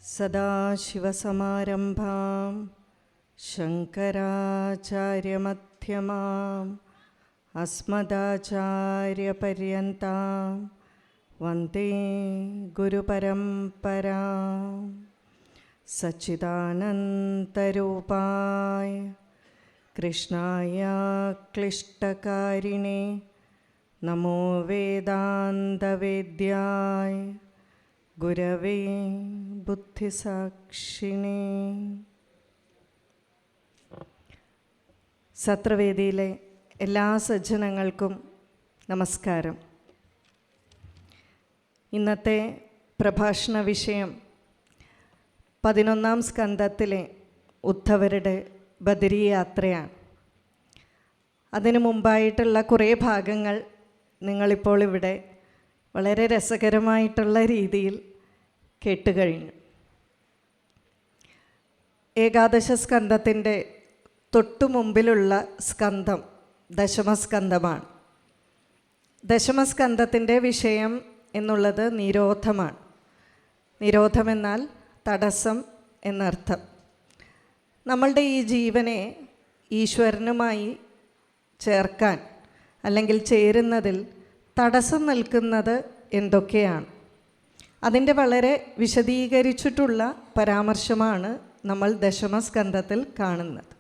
സദാശിവസമാരംഭാം ശങ്കരാചാര്യമധ്യമാം അസ്മദാചാര്യപര്യന്താം വന്ദേ ഗുരുപരമ്പരാം. സച്ചിദാനന്ദരൂപായ കൃഷ്ണായ ക്ലിഷ്ടകാരിണേ നമോ വേദാന്തവേദ്യായ ഗുരവേ ബുദ്ധിസാക്ഷിണേ. സത്രവേദിയിലെ എല്ലാ സജ്ജനങ്ങൾക്കും നമസ്കാരം. ഇന്നത്തെ പ്രഭാഷണ വിഷയം 11-ാം സ്കന്ധത്തിലെ ഉദ്ധവരുടെ ബദരി യാത്രയാണ്. അതിനു മുമ്പായിട്ടുള്ള കുറേ ഭാഗങ്ങൾ നിങ്ങളിപ്പോൾ ഇവിടെ വളരെ രസകരമായിട്ടുള്ള രീതിയിൽ കേട്ടുകഴിഞ്ഞു. ഏകാദശ സ്കന്ധത്തിൻ്റെ തൊട്ടു മുമ്പിലുള്ള സ്കന്ധം ദശമസ്കന്ധമാണ്. ദശമസ്കന്ധത്തിൻ്റെ വിഷയം എന്നുള്ളത് നിരോധമാണ്. നിരോധമെന്നാൽ തടസ്സം എന്നർത്ഥം. നമ്മളുടെ ഈ ജീവനെ ഈശ്വരനുമായി ചേർക്കാൻ അല്ലെങ്കിൽ ചേരുന്നതിൽ തടസ്സം നിൽക്കുന്നത് എന്തൊക്കെയാണ്? അതിൻ്റെ വളരെ വിശദീകരിച്ചിട്ടുള്ള പരാമർശമാണ് നമ്മൾ ദശമസ്കന്ധത്തിൽ കാണുന്നത്.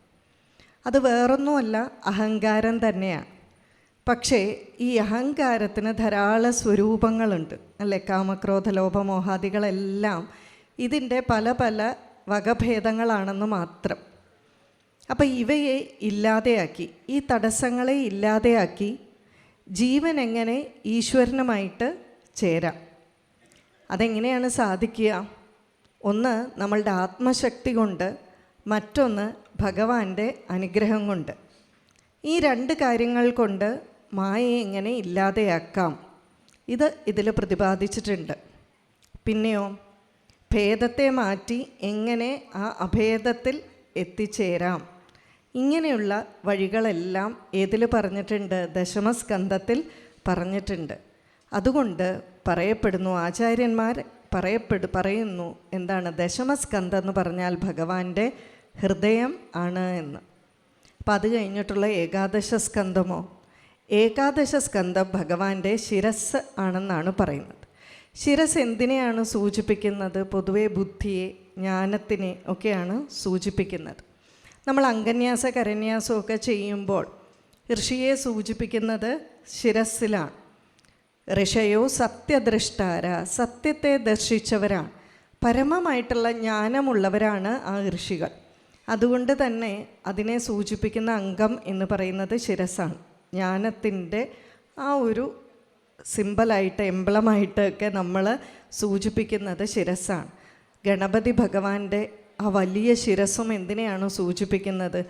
അത് വേറൊന്നുമല്ല, അഹങ്കാരം തന്നെയാണ്. പക്ഷേ ഈ അഹങ്കാരത്തിന് ധാരാളം സ്വരൂപങ്ങളുണ്ട്, അല്ലേ? കാമക്രോധ ലോഭമോഹാദികളെല്ലാം ഇതിൻ്റെ പല പല വകഭേദങ്ങളാണെന്ന് മാത്രം. അപ്പം ഇവയെ ഇല്ലാതെയാക്കി, ഈ തടസ്സങ്ങളെ ഇല്ലാതെയാക്കി ജീവൻ എങ്ങനെ ഈശ്വരനുമായിട്ട് ചേരാം? അതെങ്ങനെയാണ് സാധിക്കുക? ഒന്ന് നമ്മളുടെ ആത്മശക്തി കൊണ്ട്, മറ്റൊന്ന് ഭഗവാന്റെ അനുഗ്രഹം കൊണ്ട്. ഈ രണ്ട് കാര്യങ്ങൾ കൊണ്ട് മായയെ എങ്ങനെ ഇല്ലാതെയാക്കാം, ഇതിൽ പ്രതിപാദിച്ചിട്ടുണ്ട്. പിന്നെയോ ഭേദത്തെ മാറ്റി എങ്ങനെ ആ അഭേദത്തിൽ എത്തിച്ചേരാം, ഇങ്ങനെയുള്ള വഴികളെല്ലാം ഏതിൽ പറഞ്ഞിട്ടുണ്ട്? ദശമസ്കന്ധത്തിൽ പറഞ്ഞിട്ടുണ്ട്. അതുകൊണ്ട് പറയപ്പെടുന്നു, ആചാര്യന്മാർ പറയുന്നു എന്താണ്? ദശമസ്കന്ധം എന്ന് പറഞ്ഞാൽ ഭഗവാന്റെ ഹൃദയം ആണ് എന്ന്. അപ്പം അത് കഴിഞ്ഞിട്ടുള്ള ഏകാദശ സ്കന്ധമോ? ഏകാദശ സ്കന്ധം ഭഗവാന്റെ ശിരസ് ആണെന്നാണ് പറയുന്നത്. ശിരസ് എന്തിനെയാണ് സൂചിപ്പിക്കുന്നത്? പൊതുവെ ബുദ്ധിയെ, ജ്ഞാനത്തിനെ ഒക്കെയാണ് സൂചിപ്പിക്കുന്നത്. നമ്മൾ അംഗന്യാസ കരന്യാസമൊക്കെ ചെയ്യുമ്പോൾ ഋഷിയെ സൂചിപ്പിക്കുന്നത് ശിരസ്സിലാണ്. ഋഷയോ സത്യദ്രഷ്ടാര, സത്യത്തെ ദർശിച്ചവരാണ്, പരമമായിട്ടുള്ള ജ്ഞാനമുള്ളവരാണ് ആ ഋഷികൾ. അതുകൊണ്ട് തന്നെ അതിനെ സൂചിപ്പിക്കുന്ന അംഗം എന്ന് പറയുന്നത് ശിരസ്സാണ്. ജ്ഞാനത്തിൻ്റെ ആ ഒരു സിമ്പലായിട്ട്, എംബ്ലമായിട്ടൊക്കെ നമ്മൾ സൂചിപ്പിക്കുന്നത് ശിരസ്സാണ്. ഗണപതി ഭഗവാന്റെ ആ വലിയ ശിരസ്സും എന്തിനെയാണ് സൂചിപ്പിക്കുന്നത്?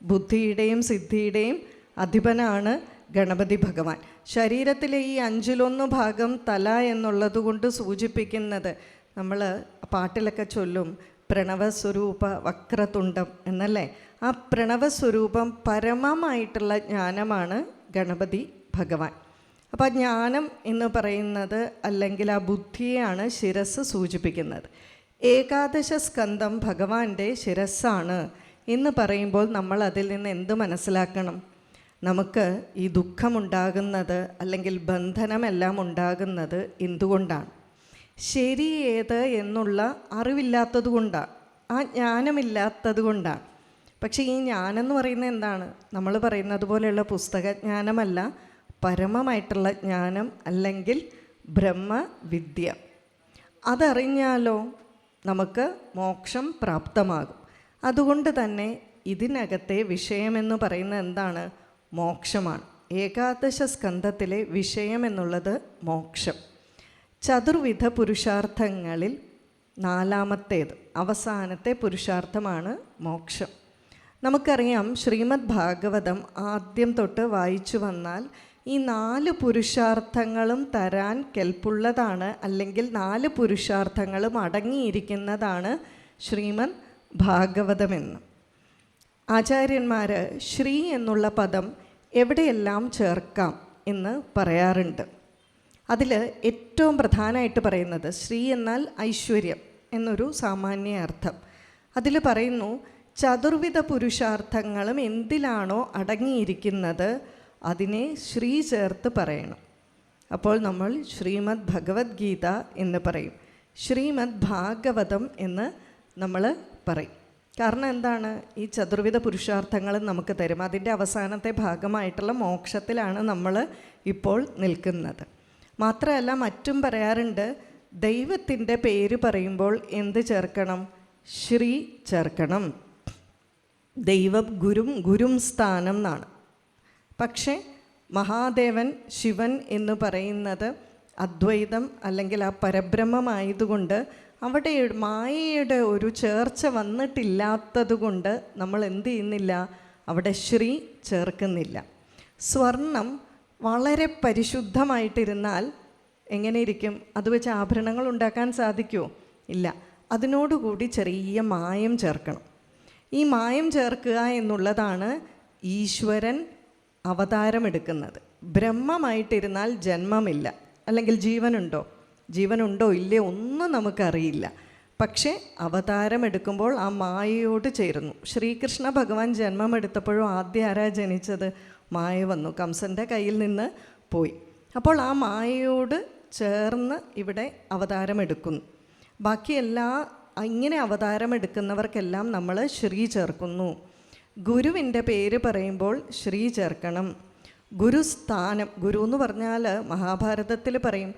ബുദ്ധിയുടെയും സിദ്ധിയുടെയും അധിപനാണ് ഗണപതി ഭഗവാൻ. ശരീരത്തിലെ ഈ 1/5 ഭാഗം തല എന്നുള്ളത് കൊണ്ട് സൂചിപ്പിക്കുന്നത്, നമ്മൾ പാട്ടിലൊക്കെ ചൊല്ലും, പ്രണവസ്വരൂപ വക്രതുണ്ടം എന്നല്ലേ? ആ പ്രണവസ്വരൂപം പരമമായിട്ടുള്ള ജ്ഞാനമാണ് ഗണപതി ഭഗവാൻ. അപ്പോൾ ആ ജ്ഞാനം എന്ന് പറയുന്നത്, അല്ലെങ്കിൽ ആ ബുദ്ധിയെയാണ് ശിരസ് സൂചിപ്പിക്കുന്നത്. ഏകാദശ സ്കന്ധം ഭഗവാന്റെ ശിരസ്സാണ് എന്ന് പറയുമ്പോൾ നമ്മൾ അതിൽ നിന്ന് എന്ത് മനസ്സിലാക്കണം? നമുക്ക് ഈ ദുഃഖമുണ്ടാകുന്നത് അല്ലെങ്കിൽ ബന്ധനമെല്ലാം ഉണ്ടാകുന്നത് എന്തുകൊണ്ടാണ്? ശരി ഏത് എന്നുള്ള അറിവില്ലാത്തത് കൊണ്ടാണ്, ആ ജ്ഞാനമില്ലാത്തത് കൊണ്ടാണ്. പക്ഷേ ഈ ജ്ഞാനം എന്ന് പറയുന്നത് എന്താണ്? നമ്മൾ പറയുന്നത് പോലെയുള്ള പുസ്തകജ്ഞാനമല്ല, പരമമായിട്ടുള്ള ജ്ഞാനം അല്ലെങ്കിൽ ബ്രഹ്മവിദ്യ. അതറിഞ്ഞാലോ നമുക്ക് മോക്ഷം പ്രാപ്തമാകും. അതുകൊണ്ട് തന്നെ ഇതിനകത്തെ വിഷയമെന്ന് പറയുന്നത് എന്താണ്? മോക്ഷമാണ്. ഏകാദശ സ്കന്ധത്തിലെ വിഷയം എന്നുള്ളത് മോക്ഷം. ചതുർവിധ പുരുഷാർത്ഥങ്ങളിൽ 4-ാമത്തേത്, അവസാനത്തെ പുരുഷാർത്ഥമാണ് മോക്ഷം. നമുക്കറിയാം, ശ്രീമദ് ഭാഗവതം ആദ്യം തൊട്ട് വായിച്ചു വന്നാൽ ഈ 4 പുരുഷാർത്ഥങ്ങളും തരാൻ കെൽപ്പുള്ളതാണ്, അല്ലെങ്കിൽ 4 പുരുഷാർത്ഥങ്ങളും അടങ്ങിയിരിക്കുന്നതാണ് ശ്രീമദ് ഭാഗവതമെന്ന്. ആചാര്യന്മാർ ശ്രീ എന്നുള്ള പദം എവിടെയെല്ലാം ചേർക്കാം എന്ന് പറയാറുണ്ട്. അതിൽ ഏറ്റവും പ്രധാനമായിട്ട് പറയുന്നത് ശ്രീ എന്നാൽ ഐശ്വര്യം, എന്നൊരു സാമാന്യ അർത്ഥം. അതിൽ പറയുന്നു, ചതുർവിധ പുരുഷാർത്ഥങ്ങളും എന്തിലാണോ അടങ്ങിയിരിക്കുന്നത് അതിനെ ശ്രീ ചേർത്ത് പറയണം. അപ്പോൾ നമ്മൾ ശ്രീമദ് ഭഗവത്ഗീത എന്ന് പറയും, ശ്രീമദ് ഭാഗവതം എന്ന് നമ്മൾ പറയും. കാരണം എന്താണ്? ഈ ചതുർവിധ പുരുഷാർത്ഥങ്ങളും നമുക്ക് തരും. അതിൻ്റെ അവസാനത്തെ ഭാഗമായിട്ടുള്ള മോക്ഷത്തിലാണ് നമ്മൾ ഇപ്പോൾ നിൽക്കുന്നത്. മാത്രമല്ല, മറ്റും പറയാറുണ്ട്, ദൈവത്തിൻ്റെ പേര് പറയുമ്പോൾ എന്ത് ചേർക്കണം? ശ്രീ ചേർക്കണം. ദൈവം ഗുരും സ്ഥാനം എന്നാണ്. പക്ഷേ മഹാദേവൻ ശിവൻ എന്ന് പറയുന്നത് അദ്വൈതം അല്ലെങ്കിൽ ആ പരബ്രഹ്മമായതുകൊണ്ട് അവിടെ മായയുടെ ഒരു ചേർച്ച വന്നിട്ടില്ലാത്തത് കൊണ്ട് നമ്മൾ എന്ത് ചെയ്യുന്നില്ല? അവിടെ ശ്രീ ചേർക്കുന്നില്ല. സ്വർണം വളരെ പരിശുദ്ധമായിട്ടിരുന്നാൽ എങ്ങനെ ഇരിക്കും? അത് വെച്ച് ആഭരണങ്ങൾ ഉണ്ടാക്കാൻ സാധിക്കുമോ? ഇല്ല. അതിനോടുകൂടി ചെറിയ മായം ചേർക്കണം. ഈ മായം ചേർക്കുക എന്നുള്ളതാണ് ഈശ്വരൻ അവതാരമെടുക്കുന്നത്. ബ്രഹ്മമായിട്ടിരുന്നാൽ ജന്മമില്ല, അല്ലെങ്കിൽ ജീവനുണ്ടോ ഇല്ലേ ഒന്നും നമുക്കറിയില്ല. പക്ഷേ അവതാരമെടുക്കുമ്പോൾ ആ മായയോട് ചേരുന്നു. ശ്രീകൃഷ്ണ ഭഗവാൻ ജന്മമെടുത്തപ്പോഴും ആദ്യം ആരാ ജനിച്ചത്? മായ വന്നു, കംസൻ്റെ കയ്യിൽ നിന്ന് പോയി. അപ്പോൾ ആ മായയോട് ചേർന്ന് ഇവിടെ അവതാരമെടുക്കുന്നു. ബാക്കി ഇങ്ങനെ അവതാരമെടുക്കുന്നവർക്കെല്ലാം നമ്മൾ ശ്രീ ചേർക്കുന്നു. ഗുരുവിൻ്റെ പേര് പറയുമ്പോൾ ശ്രീ ചേർക്കണം. ഗുരുസ്ഥാനം, ഗുരു എന്ന് പറഞ്ഞാൽ മഹാഭാരതത്തിൽ പറയും,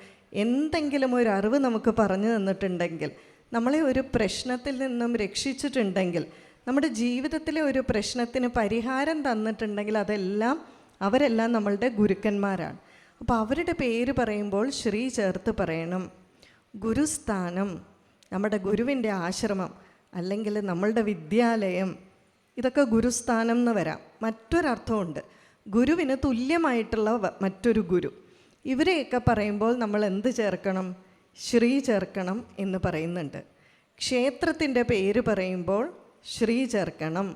എന്തെങ്കിലും ഒരു അറിവ് നമുക്ക് പറഞ്ഞു തന്നിട്ടുണ്ടെങ്കിൽ, നമ്മളെ ഒരു പ്രശ്നത്തിൽ നിന്നും രക്ഷിച്ചിട്ടുണ്ടെങ്കിൽ, നമ്മുടെ ജീവിതത്തിലെ ഒരു പ്രശ്നത്തിന് പരിഹാരം തന്നിട്ടുണ്ടെങ്കിൽ അവരെല്ലാം നമ്മളുടെ ഗുരുക്കന്മാരാണ്. അപ്പോൾ അവരുടെ പേര് പറയുമ്പോൾ ശ്രീ ചേർത്ത് പറയണം. ഗുരുസ്ഥാനം, നമ്മുടെ ഗുരുവിൻ്റെ ആശ്രമം അല്ലെങ്കിൽ നമ്മളുടെ വിദ്യാലയം, ഇതൊക്കെ ഗുരുസ്ഥാനം എന്ന് വരാം. മറ്റൊരർത്ഥമുണ്ട്, ഗുരുവിന് തുല്യമായിട്ടുള്ള മറ്റൊരു ഗുരു. ഇവരെയൊക്കെ പറയുമ്പോൾ നമ്മൾ എന്ത് ചേർക്കണം? ശ്രീ ചേർക്കണം എന്ന് പറയുന്നുണ്ട്. ക്ഷേത്രത്തിൻ്റെ പേര് പറയുമ്പോൾ ശ്രീ ചേർക്കണം.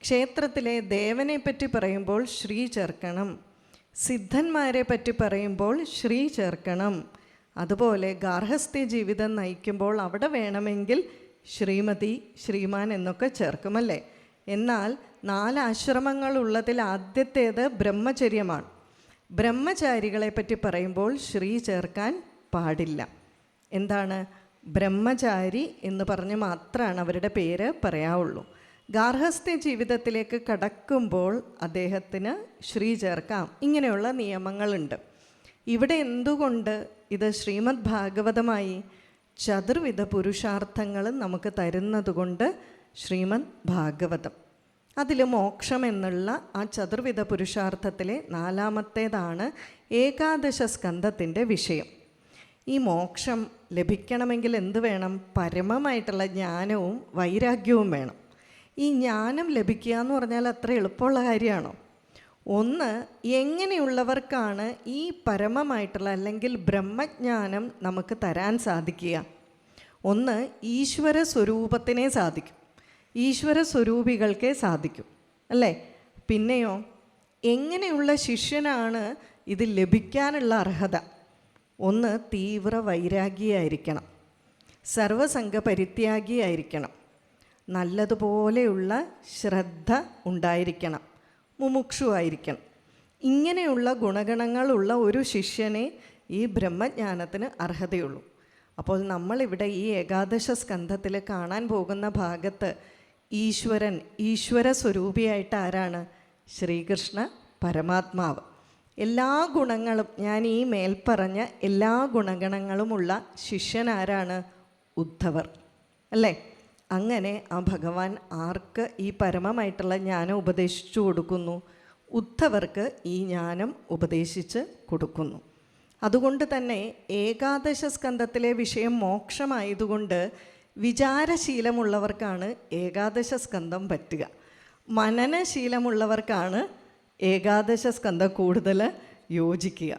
ക്ഷേത്രത്തിലെ ദേവനെ പറ്റി പറയുമ്പോൾ ശ്രീ ചേർക്കണം. സിദ്ധന്മാരെ പറ്റി പറയുമ്പോൾ ശ്രീ ചേർക്കണം. അതുപോലെ ഗാർഹസ്ഥ്യ ജീവിതം നയിക്കുമ്പോൾ അവിടെ വേണമെങ്കിൽ ശ്രീമതി, ശ്രീമാൻ എന്നൊക്കെ ചേർക്കുമല്ലേ. എന്നാൽ 4 ആശ്രമങ്ങളുള്ളതിൽ ആദ്യത്തേത് ബ്രഹ്മചര്യമാണ്. ബ്രഹ്മചാരികളെ പറ്റി പറയുമ്പോൾ ശ്രീ ചേർക്കാൻ പാടില്ല. എന്താണ്? ബ്രഹ്മചാരി എന്ന് പറഞ്ഞ് മാത്രമാണ് അവരുടെ പേര് പറയാവുള്ളൂ. ഗാർഹസ്ഥ്യ ജീവിതത്തിലേക്ക് കടക്കുമ്പോൾ അദ്ദേഹത്തിന് ശ്രീ ചേർക്കാം. ഇങ്ങനെയുള്ള നിയമങ്ങളുണ്ട്. ഇവിടെ എന്തുകൊണ്ട് ഇത് ശ്രീമദ് ഭാഗവതമായി? ചതുർവിധ പുരുഷാർത്ഥങ്ങൾ നമുക്ക് തരുന്നതുകൊണ്ട് ശ്രീമദ് ഭാഗവതം. അതിൽ മോക്ഷം എന്നുള്ള ആ ചതുർവിധ പുരുഷാർത്ഥത്തിലെ 4ാമത്തേതാണ് ഏകാദശ സ്കന്ധത്തിൻ്റെ വിഷയം. ഈ മോക്ഷം ലഭിക്കണമെങ്കിൽ എന്ത് വേണം? പരമമായിട്ടുള്ള ജ്ഞാനവും വൈരാഗ്യവും വേണം. ഈ ജ്ഞാനം ലഭിക്കുക എന്ന് പറഞ്ഞാൽ അത്ര എളുപ്പമുള്ള കാര്യമാണോ? ഒന്ന്, എങ്ങനെയുള്ളവർക്കാണ് ഈ പരമമായിട്ടുള്ള അല്ലെങ്കിൽ ബ്രഹ്മജ്ഞാനം നമുക്ക് തരാൻ സാധിക്കുക? ഒന്ന്, ഈശ്വര സ്വരൂപത്തിനെ സാധിക്കും, ഈശ്വര സ്വരൂപികൾക്കേ സാധിക്കും, അല്ലേ? പിന്നെയോ, എങ്ങനെയുള്ള ശിഷ്യനാണ് ഇത് ലഭിക്കാനുള്ള അർഹത? ഒന്ന്, തീവ്ര വൈരാഗിയായിരിക്കണം, സർവസംഘ പരിത്യാഗിയായിരിക്കണം, നല്ലതുപോലെയുള്ള ശ്രദ്ധ ഉണ്ടായിരിക്കണം, മുമുക്ഷുവായിരിക്കണം. ഇങ്ങനെയുള്ള ഗുണഗണങ്ങളുള്ള ഒരു ശിഷ്യനെ ഈ ബ്രഹ്മജ്ഞാനത്തിന് അർഹതയുള്ളൂ. അപ്പോൾ നമ്മളിവിടെ ഈ ഏകാദശ സ്കന്ധത്തിൽ കാണാൻ പോകുന്ന ഭാഗത്ത് ഈശ്വര സ്വരൂപിയായിട്ട് ആരാണ്? ശ്രീകൃഷ്ണ പരമാത്മാവ്. എല്ലാ ഗുണങ്ങളും, ഞാൻ ഈ മേൽപ്പറഞ്ഞ എല്ലാ ഗുണഗണങ്ങളുമുള്ള ശിഷ്യനാരാണ്? ഉദ്ധവർ, അല്ലേ? അങ്ങനെ ആ ഭഗവാൻ ആർക്ക് ഈ പരമമായിട്ടുള്ള ജ്ഞാനം ഉപദേശിച്ചു കൊടുക്കുന്നു? ഉദ്ധവർക്ക് ഈ ജ്ഞാനം ഉപദേശിച്ച് കൊടുക്കുന്നു. അതുകൊണ്ട് തന്നെ ഏകാദശ സ്കന്ധത്തിലെ വിഷയം മോക്ഷമായതുകൊണ്ട് വിചാരശീലമുള്ളവർക്കാണ് ഏകാദശ സ്കന്ധം പറ്റുക. മനനശീലമുള്ളവർക്കാണ് ഏകാദശ സ്കന്ധം കൂടുതൽ യോജിക്കുക.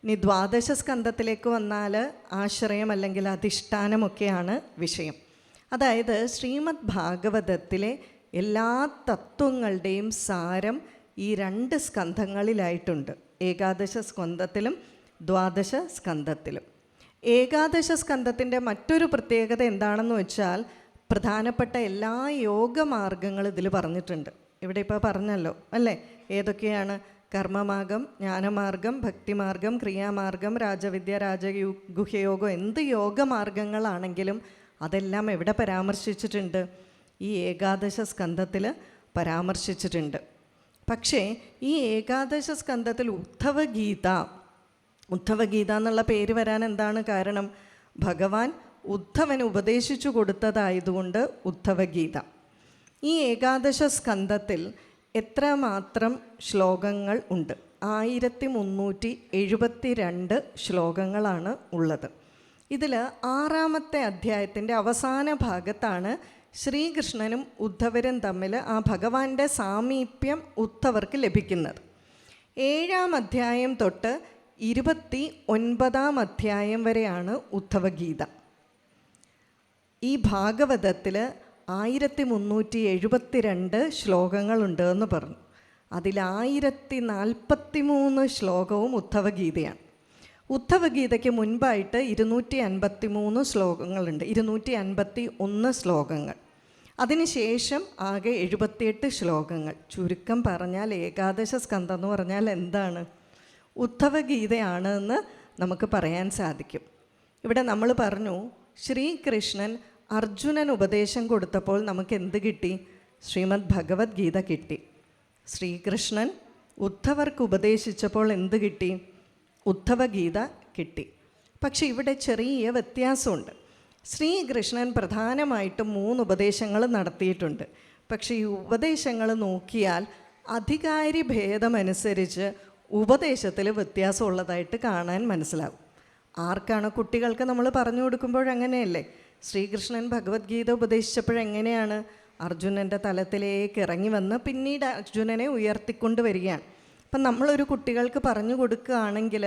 ഇനി ദ്വാദശ സ്കന്ധത്തിലേക്ക് വന്നാൽ ആശ്രയം അല്ലെങ്കിൽ അധിഷ്ഠാനമൊക്കെയാണ് വിഷയം. അതായത് ശ്രീമദ് ഭാഗവതത്തിലെ എല്ലാ തത്വങ്ങളുടെയും സാരം ഈ 2 സ്കന്ധങ്ങളിലായിട്ടുണ്ട്, ഏകാദശ സ്കന്ധത്തിലും ദ്വാദശ സ്കന്ധത്തിലും. ഏകാദശ സ്കന്ധത്തിൻ്റെ മറ്റൊരു പ്രത്യേകത എന്താണെന്ന് വെച്ചാൽ പ്രധാനപ്പെട്ട എല്ലാ യോഗമാർഗങ്ങൾ ഇതിൽ പറഞ്ഞിട്ടുണ്ട്. ഇവിടെ ഇപ്പോൾ പറഞ്ഞല്ലോ അല്ലേ, ഏതൊക്കെയാണ്? കർമ്മമാർഗം, ജ്ഞാനമാർഗം, ഭക്തിമാർഗം, ക്രിയാമാർഗം, രാജവിദ്യ, ഗുഹ്യയോഗം, എന്ത് യോഗമാർഗങ്ങളാണെങ്കിലും അതെല്ലാം എവിടെ പരാമർശിച്ചിട്ടുണ്ട്? ഈ ഏകാദശ സ്കന്ധത്തിൽ പരാമർശിച്ചിട്ടുണ്ട്. പക്ഷേ ഈ ഏകാദശ സ്കന്ധത്തിൽ ഉദ്ധവഗീത എന്നുള്ള പേര് വരാൻ എന്താണ് കാരണം? ഭഗവാൻ ഉദ്ധവന് ഉപദേശിച്ചു കൊടുത്തതായതുകൊണ്ട് ഉദ്ധവഗീത. ഈ ഏകാദശ സ്കന്ധത്തിൽ എത്രമാത്രം ശ്ലോകങ്ങൾ ഉണ്ട്? 1372 ശ്ലോകങ്ങളാണ് ഉള്ളത്. ഇതിൽ 6-ാമത്തെ അധ്യായത്തിൻ്റെ അവസാന ഭാഗത്താണ് ശ്രീകൃഷ്ണനും ഉദ്ധവരും തമ്മിൽ ആ ഭഗവാന്റെ സാമീപ്യം ഉദ്ധവർക്ക് ലഭിക്കുന്നത്. 7-ാം അധ്യായം തൊട്ട് 29-ാം അധ്യായം വരെയാണ് ഉദ്ധവഗീത. ഈ ഭാഗവതത്തിൽ 1372 ശ്ലോകങ്ങളുണ്ട് എന്ന് പറഞ്ഞു. അതിൽ 1043 ശ്ലോകവും ഉദ്ധവഗീതയാണ്. ഉദ്ധവഗീതയ്ക്ക് മുൻപായിട്ട് 253 ശ്ലോകങ്ങളുണ്ട്, 251 ശ്ലോകങ്ങൾ. അതിനുശേഷം ആകെ 78 ശ്ലോകങ്ങൾ. ചുരുക്കം പറഞ്ഞാൽ ഏകാദശ സ്കന്ധം എന്ന് പറഞ്ഞാൽ എന്താണ്? ഉദ്ധവഗീതയാണ് എന്ന് നമുക്ക് പറയാൻ സാധിക്കും. ഇവിടെ നമ്മൾ പറഞ്ഞു, ശ്രീകൃഷ്ണൻ അർജുനൻ ഉപദേശം കൊടുത്തപ്പോൾ നമുക്ക് എന്ത് കിട്ടി? ശ്രീമദ് ഭഗവത്ഗീത കിട്ടി. ശ്രീകൃഷ്ണൻ ഉദ്ധവർക്ക് ഉപദേശിച്ചപ്പോൾ എന്ത് കിട്ടി? ഉദ്ധവഗീത കിട്ടി. പക്ഷെ ഇവിടെ ചെറിയ വ്യത്യാസമുണ്ട്. ശ്രീകൃഷ്ണൻ പ്രധാനമായിട്ടും 3 ഉപദേശങ്ങൾ നടത്തിയിട്ടുണ്ട്. പക്ഷേ ഈ ഉപദേശങ്ങൾ നോക്കിയാൽ അധികാരി ഭേദമനുസരിച്ച് ഉപദേശത്തിൽ വ്യത്യാസമുള്ളതായിട്ട് കാണാൻ മനസ്സിലാവും. ആർക്കാണ്? കുട്ടികൾക്ക് നമ്മൾ പറഞ്ഞു കൊടുക്കുമ്പോഴങ്ങനെയല്ലേ? ശ്രീകൃഷ്ണൻ ഭഗവത്ഗീത ഉപദേശിച്ചപ്പോഴെങ്ങനെയാണ്? അർജുനൻ്റെ തലത്തിലേക്ക് ഇറങ്ങി വന്ന് പിന്നീട് അർജുനനെ ഉയർത്തിക്കൊണ്ട് വരികയാണ്. അപ്പം നമ്മളൊരു കുട്ടികൾക്ക് പറഞ്ഞു കൊടുക്കുകയാണെങ്കിൽ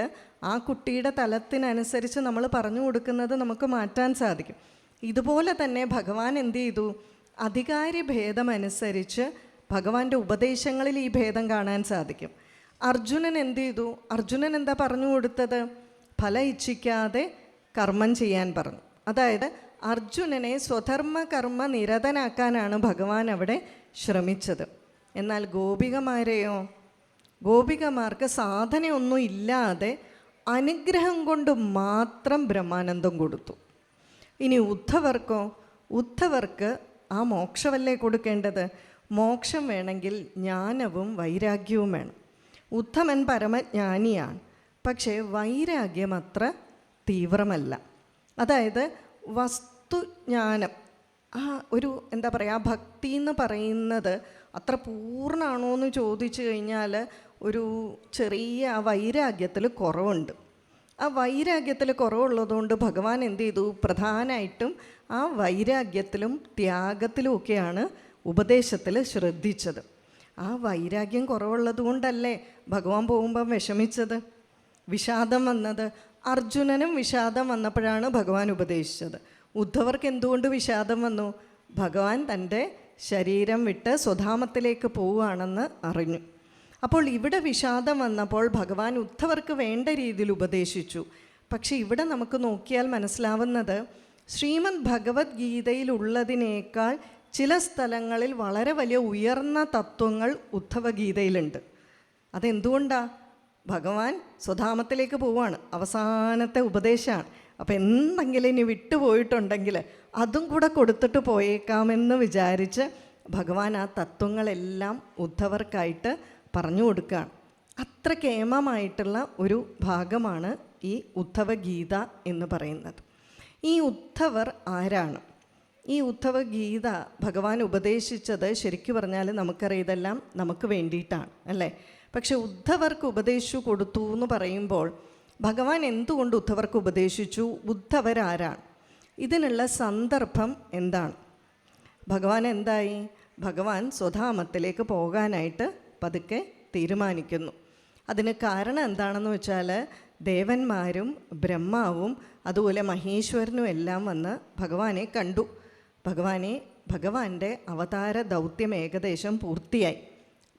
ആ കുട്ടിയുടെ തലത്തിനനുസരിച്ച് നമ്മൾ പറഞ്ഞു കൊടുക്കുന്നത് നമുക്ക് മാറ്റാൻ സാധിക്കും. ഇതുപോലെ തന്നെ ഭഗവാൻ എന്ത് ചെയ്തു? അധികാരി ഭേദമനുസരിച്ച് ഭഗവാന്റെ ഉപദേശങ്ങളിൽ ഈ ഭേദം കാണാൻ സാധിക്കും. അർജുനൻ എന്ത് ചെയ്തു? അർജുനൻ എന്താ പറഞ്ഞു കൊടുത്തത്? ഫലം ഇച്ഛിക്കാതെ കർമ്മം ചെയ്യാൻ പറഞ്ഞു. അതായത് അർജുനനെ സ്വധർമ്മ കർമ്മ നിരതനാക്കാനാണ് ഭഗവാൻ അവിടെ ശ്രമിച്ചത്. എന്നാൽ ഗോപികമാരെയോ? ഗോപികമാർക്ക് സാധനയൊന്നും ഇല്ലാതെ അനുഗ്രഹം കൊണ്ട് മാത്രം ബ്രഹ്മാനന്ദം കൊടുത്തു. ഇനി ഉദ്ധവർക്കോ? ഉദ്ധവർക്ക് ആ മോക്ഷമല്ലേ കൊടുക്കേണ്ടത്? മോക്ഷം വേണമെങ്കിൽ ജ്ഞാനവും വൈരാഗ്യവും വേണം. ഉദ്ധവൻ പരമജ്ഞാനിയാണ്, പക്ഷേ വൈരാഗ്യം അത്ര തീവ്രമല്ല. അതായത് വസ്തുജ്ഞാനം, ആ ഒരു എന്താ പറയുക, ആ ഭക്തി എന്ന് പറയുന്നത് അത്ര പൂർണ്ണമാണോ എന്ന് ചോദിച്ചു കഴിഞ്ഞാൽ ഒരു ചെറിയ ആ വൈരാഗ്യത്തിൽ കുറവുണ്ട്. ആ വൈരാഗ്യത്തിൽ കുറവുള്ളതുകൊണ്ട് ഭഗവാൻ എന്ത് ചെയ്തു? പ്രധാനമായിട്ടും ആ വൈരാഗ്യത്തിലും ത്യാഗത്തിലും ഒക്കെയാണ് ഉപദേശത്തിൽ ശ്രദ്ധിച്ചത്. ആ വൈരാഗ്യം കുറവുള്ളത് കൊണ്ടല്ലേ ഭഗവാൻ പോകുമ്പം വിഷമിച്ചത്, വിഷാദം വന്നത്? അർജുനനും വിഷാദം വന്നപ്പോഴാണ് ഭഗവാൻ ഉപദേശിച്ചത്. ഉദ്ധവർക്ക് എന്തുകൊണ്ട് വിഷാദം വന്നു? ഭഗവാൻ തൻ്റെ ശരീരം വിട്ട് സ്വധാമത്തിലേക്ക് പോവുകയാണെന്ന് അറിഞ്ഞു. അപ്പോൾ ഇവിടെ വിഷാദം വന്നപ്പോൾ ഭഗവാൻ ഉദ്ധവർക്ക് വേണ്ട രീതിയിൽ ഉപദേശിച്ചു. പക്ഷെ ഇവിടെ നമുക്ക് നോക്കിയാൽ മനസ്സിലാവുന്നത് ശ്രീമദ് ഭഗവത്ഗീതയിലുള്ളതിനേക്കാൾ ചില സ്ഥലങ്ങളിൽ വളരെ വലിയ ഉയർന്ന തത്വങ്ങൾ ഉദ്ധവഗീതയിലുണ്ട്. അതെന്തുകൊണ്ടാണ്? ഭഗവാൻ സ്വധാമത്തിലേക്ക് പോവുകയാണ്, അവസാനത്തെ ഉപദേശമാണ്. അപ്പോൾ എന്തെങ്കിലും ഇനി വിട്ടുപോയിട്ടുണ്ടെങ്കിൽ അതും കൂടെ കൊടുത്തിട്ട് പോയേക്കാമെന്ന് വിചാരിച്ച് ഭഗവാൻ ആ തത്വങ്ങളെല്ലാം ഉദ്ധവർക്കായിട്ട് പറഞ്ഞു കൊടുക്കുകയാണ്. അത്ര കേമമായിട്ടുള്ള ഒരു ഭാഗമാണ് ഈ ഉദ്ധവഗീത എന്ന് പറയുന്നത്. ഈ ഉദ്ധവർ ആരാണ്? ഈ ഉദ്ധവഗീത ഭഗവാൻ ഉപദേശിച്ചത് ശരിക്കു പറഞ്ഞാൽ നമുക്കറിയാം ഇതെല്ലാം നമുക്ക് വേണ്ടിയിട്ടാണ് അല്ലേ. പക്ഷെ ഉദ്ധവർക്ക് ഉപദേശിച്ചു കൊടുത്തു എന്ന് പറയുമ്പോൾ ഭഗവാൻ എന്തുകൊണ്ട് ഉദ്ധവർക്ക് ഉപദേശിച്ചു? ഉദ്ധവരാരാണ്? ഇതിനുള്ള സന്ദർഭം എന്താണ്? ഭഗവാൻ എന്തായി? ഭഗവാൻ സ്വധാമത്തിലേക്ക് പോകാനായിട്ട് പതുക്കെ തീരുമാനിക്കുന്നു. അതിന് കാരണം എന്താണെന്ന് വെച്ചാൽ ദേവന്മാരും ബ്രഹ്മാവും അതുപോലെ മഹേശ്വരനും എല്ലാം വന്ന് ഭഗവാനെ കണ്ടു. ഭഗവാന്റെ അവതാര ദൗത്യം ഏകദേശം പൂർത്തിയായി,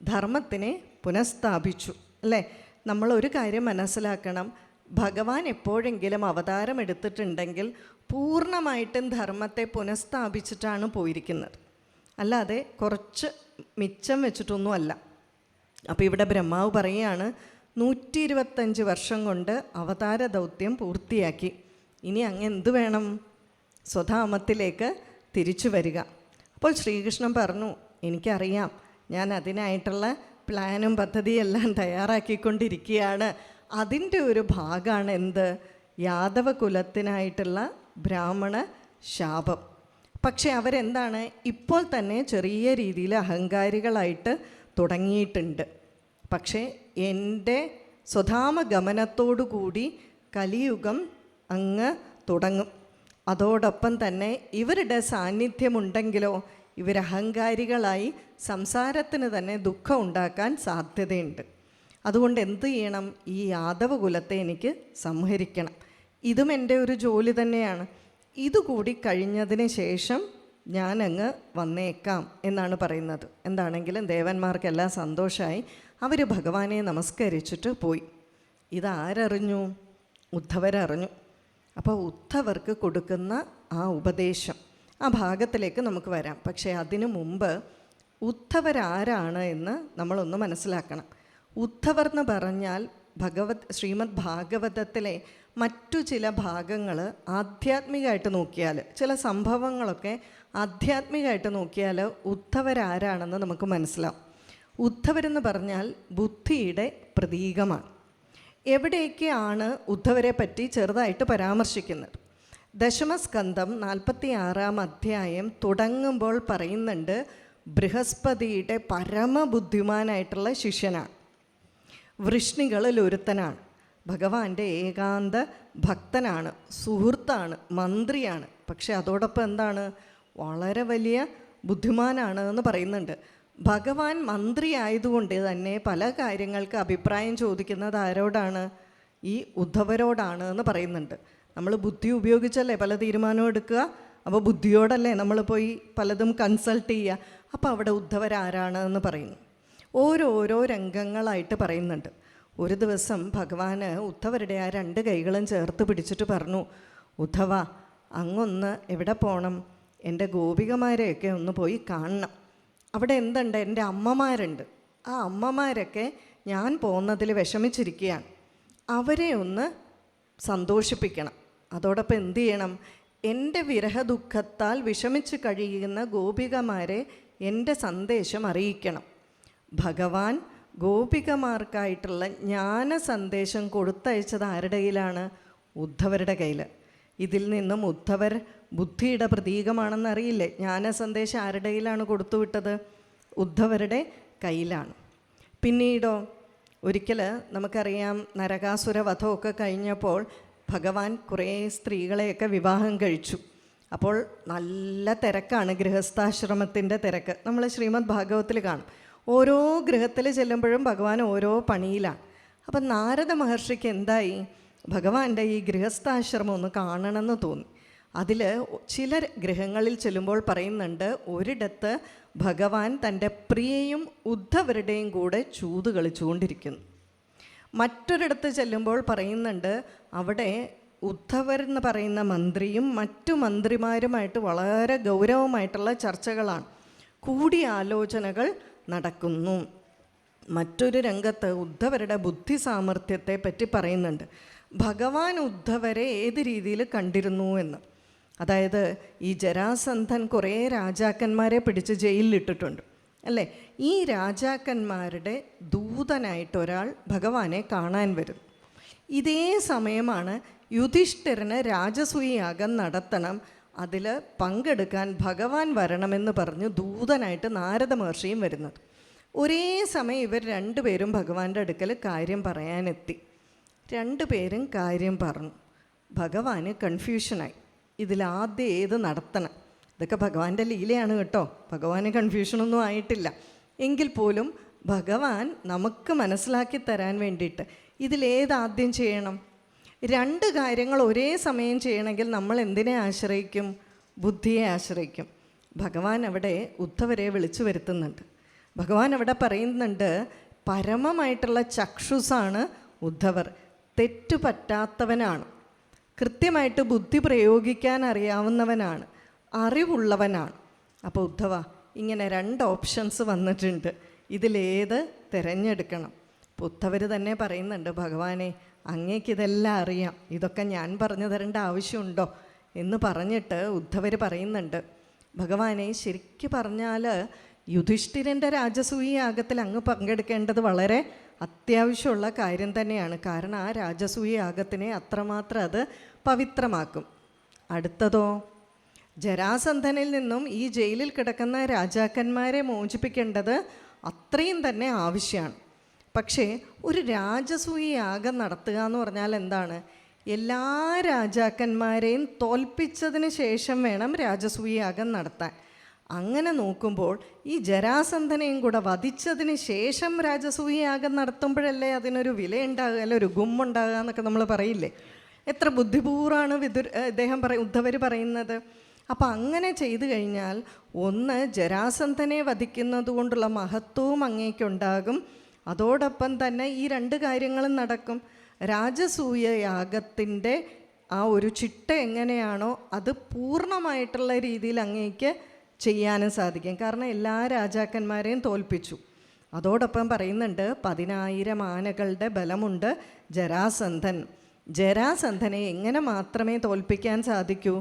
ധർമ്മത്തിനെ പുനഃസ്ഥാപിച്ചു അല്ലേ. നമ്മളൊരു കാര്യം മനസ്സിലാക്കണം, ഭഗവാൻ എപ്പോഴെങ്കിലും അവതാരം എടുത്തിട്ടുണ്ടെങ്കിൽ പൂർണ്ണമായിട്ടും ധർമ്മത്തെ പുനഃസ്ഥാപിച്ചിട്ടാണ് പോയിരിക്കുന്നത്, അല്ലാതെ കുറച്ച് മിച്ചം വെച്ചിട്ടൊന്നുമല്ല. അപ്പോൾ ഇവിടെ ബ്രഹ്മാവ് പറയുകയാണ് 125 വർഷം കൊണ്ട് അവതാര ദൗത്യം പൂർത്തിയാക്കി. ഇനി അങ്ങ് എന്ത് വേണം? സ്വധാമത്തിലേക്ക് തിരിച്ചു വരിക. അപ്പോൾ ശ്രീകൃഷ്ണൻ പറഞ്ഞു, എനിക്കറിയാം, ഞാൻ അതിനായിട്ടുള്ള പ്ലാനും പദ്ധതിയെല്ലാം തയ്യാറാക്കിക്കൊണ്ടിരിക്കുകയാണ്. അതിൻ്റെ ഒരു ഭാഗമാണ് എന്ത്? യാദവ കുലത്തിനായിട്ടുള്ള ബ്രാഹ്മണ ശാപം. പക്ഷെ അവരെന്താണ്, ഇപ്പോൾ തന്നെ ചെറിയ രീതിയിൽ അഹങ്കാരികളായിട്ട് തുടങ്ങിയിട്ടുണ്ട്. പക്ഷേ എൻ്റെ സ്വധാമഗമനത്തോടു കൂടി കലിയുഗം അങ്ങ് തുടങ്ങും. അതോടൊപ്പം തന്നെ ഇവരുടെ സാന്നിധ്യമുണ്ടെങ്കിലോ ഇവരഹങ്കാരികളായി സംസാരത്തിന് തന്നെ ദുഃഖം ഉണ്ടാക്കാൻ സാധ്യതയുണ്ട്. അതുകൊണ്ട് എന്ത് ചെയ്യണം? ഈ യാദവ കുലത്തെ എനിക്ക് സംഹരിക്കണം. ഇതും എൻ്റെ ഒരു ജോലി തന്നെയാണ്. ഇതുകൂടി കഴിഞ്ഞതിന് ശേഷം ഞാനങ്ങ് വന്നേക്കാം എന്നാണ് പറയുന്നത്. എന്താണെങ്കിലും ദേവന്മാർക്കെല്ലാം സന്തോഷമായി. അവർ ഭഗവാനെ നമസ്കരിച്ചിട്ട് പോയി. ഇതാരറിഞ്ഞു? ഉദ്ധവരറിഞ്ഞു. അപ്പോൾ ഉദ്ധവർക്ക് കൊടുക്കുന്ന ആ ഉപദേശം, ആ ഭാഗത്തിലേക്ക് നമുക്ക് വരാം. പക്ഷേ അതിനു മുമ്പ് ഉദ്ധവരാരാണ് എന്ന് നമ്മളൊന്ന് മനസ്സിലാക്കണം. ഉദ്ധവർ എന്ന് പറഞ്ഞാൽ ശ്രീമദ് ഭാഗവതത്തിലെ മറ്റു ചില ഭാഗങ്ങൾ ആധ്യാത്മികമായിട്ട് നോക്കിയാൽ, ചില സംഭവങ്ങളൊക്കെ ആധ്യാത്മികമായിട്ട് നോക്കിയാൽ ഉദ്ധവരാരാണെന്ന് നമുക്ക് മനസ്സിലാവും. ഉദ്ധവരെന്ന് പറഞ്ഞാൽ ബുദ്ധിയുടെ പ്രതീകമാണ്. എവിടെയൊക്കെയാണ് ഉദ്ധവരെ പറ്റി ചെറുതായിട്ട് പരാമർശിക്കുന്നത്? ദശമസ്കന്ധം 46-ാം അധ്യായം തുടങ്ങുമ്പോൾ പറയുന്നുണ്ട്, ബൃഹസ്പതിയുടെ പരമബുദ്ധിമാനായിട്ടുള്ള ശിഷ്യനാണ്, വൃഷ്ണികളിൽ ഒരുത്തനാണ്, ഭഗവാന്റെ ഏകാന്ത ഭക്തനാണ്, സുഹൃത്താണ്, മന്ത്രിയാണ്. പക്ഷെ അതോടൊപ്പം എന്താണ്? വളരെ വലിയ ബുദ്ധിമാനാണ് എന്ന് പറയുന്നുണ്ട്. ഭഗവാൻ മന്ത്രി ആയതുകൊണ്ട് തന്നെ പല കാര്യങ്ങൾക്ക് അഭിപ്രായം ചോദിക്കുന്നത് ആരോടാണ്? ഈ ഉദ്ധവരോടാണ് എന്ന് പറയുന്നുണ്ട്. നമ്മൾ ബുദ്ധി ഉപയോഗിച്ചല്ലേ പല തീരുമാനവും എടുക്കുക. അപ്പോൾ ബുദ്ധിയോടല്ലേ നമ്മൾ പോയി പലതും കൺസൾട്ട് ചെയ്യുക. അപ്പോൾ അവിടെ ഉദ്ധവരാരാണ് എന്ന് പറയുന്നു. ഓരോരോ രംഗങ്ങളായിട്ട് പറയുന്നുണ്ട്. ഒരു ദിവസം ഭഗവാന് ഉദ്ധവരുടെ ആ 2 കൈകളും ചേർത്ത് പിടിച്ചിട്ട് പറഞ്ഞു, ഉദ്ധവ, അങ്ങൊന്ന് എവിടെ പോകണം? എൻ്റെ ഗോപികമാരെയൊക്കെ ഒന്ന് പോയി കാണണം. അവിടെ എന്തുണ്ട്? എൻ്റെ അമ്മമാരുണ്ട്. ആ അമ്മമാരൊക്കെ ഞാൻ പോകുന്നതിൽ വിഷമിച്ചിരിക്കുകയാണ്. അവരെ ഒന്ന് സന്തോഷിപ്പിക്കണം. അതോടൊപ്പം എന്തു ചെയ്യണം? എൻ്റെ വിരഹദുഃഖത്താൽ വിഷമിച്ച് കഴിയുന്ന ഗോപികമാരെ എൻ്റെ സന്ദേശം അറിയിക്കണം. ഭഗവാൻ ഗോപികമാർക്കായിട്ടുള്ള ജ്ഞാന സന്ദേശം കൊടുത്തയച്ചത് ആരുടെ കയ്യിലാണ്? ഉദ്ധവരുടെ കയ്യിൽ. ഇതിൽ നിന്നും ഉദ്ധവർ ബുദ്ധിയുടെ പ്രതീകമാണെന്ന് അറിയില്ലേ? ജ്ഞാന സന്ദേശം ആരുടെ കയ്യിലാണ് കൊടുത്തുവിട്ടത്? ഉദ്ധവരുടെ കയ്യിലാണ്. പിന്നീടോ ഒരിക്കൽ നമുക്കറിയാം, നരകാസുര വധമൊക്കെ കഴിഞ്ഞപ്പോൾ ഭഗവാൻ കുറേ സ്ത്രീകളെയൊക്കെ വിവാഹം കഴിച്ചു. അപ്പോൾ നല്ല തിരക്കാണ്, ഗൃഹസ്ഥാശ്രമത്തിൻ്റെ തിരക്ക്. നമ്മൾ ശ്രീമദ് ഭാഗവത്തിൽ കാണും. ഓരോ ഗൃഹത്തിൽ ചെല്ലുമ്പോഴും ഭഗവാൻ ഓരോ പണിയിലാണ്. അപ്പം നാരദ മഹർഷിക്ക് എന്തായി? ഭഗവാന്റെ ഈ ഗൃഹസ്ഥാശ്രമം ഒന്ന് കാണണമെന്ന് തോന്നി. അതിൽ ചില ഗൃഹങ്ങളിൽ ചെല്ലുമ്പോൾ പറയുന്നുണ്ട്, ഒരിടത്ത് ഭഗവാൻ തൻ്റെ പ്രിയയും ഉദ്ധവരുടെയും കൂടെ ചൂത് കളിച്ചുകൊണ്ടിരിക്കുന്നു. മറ്റൊരിടത്ത് ചെല്ലുമ്പോൾ പറയുന്നുണ്ട്, അവിടെ ഉദ്ധവർ എന്ന് പറയുന്ന മന്ത്രിയും മറ്റു മന്ത്രിമാരുമായിട്ട് വളരെ ഗൗരവമായിട്ടുള്ള ചർച്ചകളാണ്, കൂടിയാലോചനകൾ നടക്കുന്നു. മറ്റൊരു രംഗത്ത് ഉദ്ധവരുടെ ബുദ്ധി സാമർഥ്യത്തെ പറ്റി പറയുന്നുണ്ട്. ഭഗവാൻ ഉദ്ധവരെ ഏത് രീതിയിൽ കണ്ടിരുന്നു എന്ന്. അതായത് ഈ ജരാസന്ധൻ കുറേ രാജാക്കന്മാരെ പിടിച്ച് ജയിലിലിട്ടിട്ടുണ്ട് അല്ലേ? ഈ രാജാക്കന്മാരുടെ ദൂതനായിട്ടൊരാൾ ഭഗവാനെ കാണാൻ വരും. ഇതേ സമയമാണ് യുധിഷ്ഠിരന് രാജസൂയയാഗം നടത്തണം, അതിൽ പങ്കെടുക്കാൻ ഭഗവാൻ വരണമെന്ന് പറഞ്ഞു ദൂതനായിട്ട് നാരദ മഹർഷിയും വരുന്നത്. ഒരേ സമയം ഇവർ 2 പേരും ഭഗവാന്റെ അടുക്കൽ കാര്യം പറയാനെത്തി. 2 പേരും കാര്യം പറഞ്ഞു. ഭഗവാന് കൺഫ്യൂഷനായി, ഇതിലാദ്യം ഏത് നടത്തണം. ഇതൊക്കെ ഭഗവാന്റെ ലീലയാണ് കേട്ടോ, ഭഗവാന് കൺഫ്യൂഷനൊന്നും ആയിട്ടില്ല. എങ്കിൽ പോലും ഭഗവാൻ നമുക്ക് മനസ്സിലാക്കി തരാൻ വേണ്ടിയിട്ട് ഇതിലേതാദ്യം ചെയ്യണം? 2 കാര്യങ്ങൾ ഒരേ സമയം ചെയ്യണമെങ്കിൽ നമ്മൾ എന്തിനെ ആശ്രയിക്കും? ബുദ്ധിയെ ആശ്രയിക്കും. ഭഗവാൻ അവിടെ ഉദ്ധവരെ വിളിച്ചു വരുത്തുന്നുണ്ട്. ഭഗവാൻ അവിടെ പറയുന്നുണ്ട്, പരമമായിട്ടുള്ള ചക്ഷുസാണ് ഉദ്ധവർ. തെറ്റു പറ്റാത്തവനാണ്, കൃത്യമായിട്ട് ബുദ്ധി പ്രയോഗിക്കാൻ അറിയാവുന്നവനാണ്, അറിവുള്ളവനാണ്. അപ്പോൾ ഉദ്ധവ, ഇങ്ങനെ 2 ഓപ്ഷൻസ് വന്നിട്ടുണ്ട്, ഇതിലേത് തിരഞ്ഞെടുക്കണം? അപ്പോൾ ഉദ്ധവർ തന്നെ പറയുന്നുണ്ട്, ഭഗവാനെ അങ്ങേക്കിതെല്ലാം അറിയാം, ഇതൊക്കെ ഞാൻ പറഞ്ഞു തരേണ്ട ആവശ്യമുണ്ടോ എന്ന് പറഞ്ഞിട്ട് ഉദ്ധവർ പറയുന്നുണ്ട്, ഭഗവാനെ ശരിക്ക് പറഞ്ഞാൽ യുധിഷ്ഠിരൻ്റെ രാജസൂയ യാഗത്തിൽ അങ്ങ് പങ്കെടുക്കേണ്ടത് വളരെ അത്യാവശ്യമുള്ള കാര്യം തന്നെയാണ്. കാരണം ആ രാജസൂയ യാഗത്തിനെ അത്രമാത്രം അത് പവിത്രമാക്കും. അടുത്തതോ, ജരാസന്ധനിൽ നിന്നും ഈ ജയിലിൽ കിടക്കുന്ന രാജാക്കന്മാരെ മോചിപ്പിക്കേണ്ടത് അത്രയും തന്നെ ആവശ്യമാണ്. പക്ഷേ ഒരു രാജസൂയ യാഗം നടത്തുക എന്ന് പറഞ്ഞാൽ എന്താണ്? എല്ലാ രാജാക്കന്മാരെയും തോൽപ്പിച്ചതിന് ശേഷം വേണം രാജസൂയ യാഗം നടത്താൻ. അങ്ങനെ നോക്കുമ്പോൾ ഈ ജരാസന്ധനെയും കൂടെ വധിച്ചതിന് ശേഷം രാജസൂയ യാഗം നടത്തുമ്പോഴല്ലേ അതിനൊരു വിലയുണ്ടാകുക, അല്ല ഒരു ഗുമ്മുണ്ടാകുക എന്നൊക്കെ നമ്മൾ പറയില്ലേ? എത്ര ബുദ്ധിപൂർവ്വമാണ് ഉദ്ധവർ പറയുന്നത്. അപ്പം അങ്ങനെ ചെയ്തു കഴിഞ്ഞാൽ ഒന്ന് ജരാസന്ധനെ വധിക്കുന്നത് കൊണ്ടുള്ള മഹത്വവും അങ്ങേക്കുണ്ടാകും, അതോടൊപ്പം തന്നെ ഈ 2 കാര്യങ്ങളും നടക്കും. രാജസൂയ യാഗത്തിൻ്റെ ആ ഒരു ചിട്ട എങ്ങനെയാണോ അത് പൂർണ്ണമായിട്ടുള്ള രീതിയിൽ അങ്ങേക്ക് ചെയ്യാനും സാധിക്കും. കാരണം എല്ലാ രാജാക്കന്മാരെയും തോൽപ്പിച്ചു. അതോടൊപ്പം പറയുന്നുണ്ട് 10,000 ആനകളുടെ ബലമുണ്ട് ജരാസന്ധനെ എങ്ങനെ മാത്രമേ തോൽപ്പിക്കാൻ സാധിക്കൂ?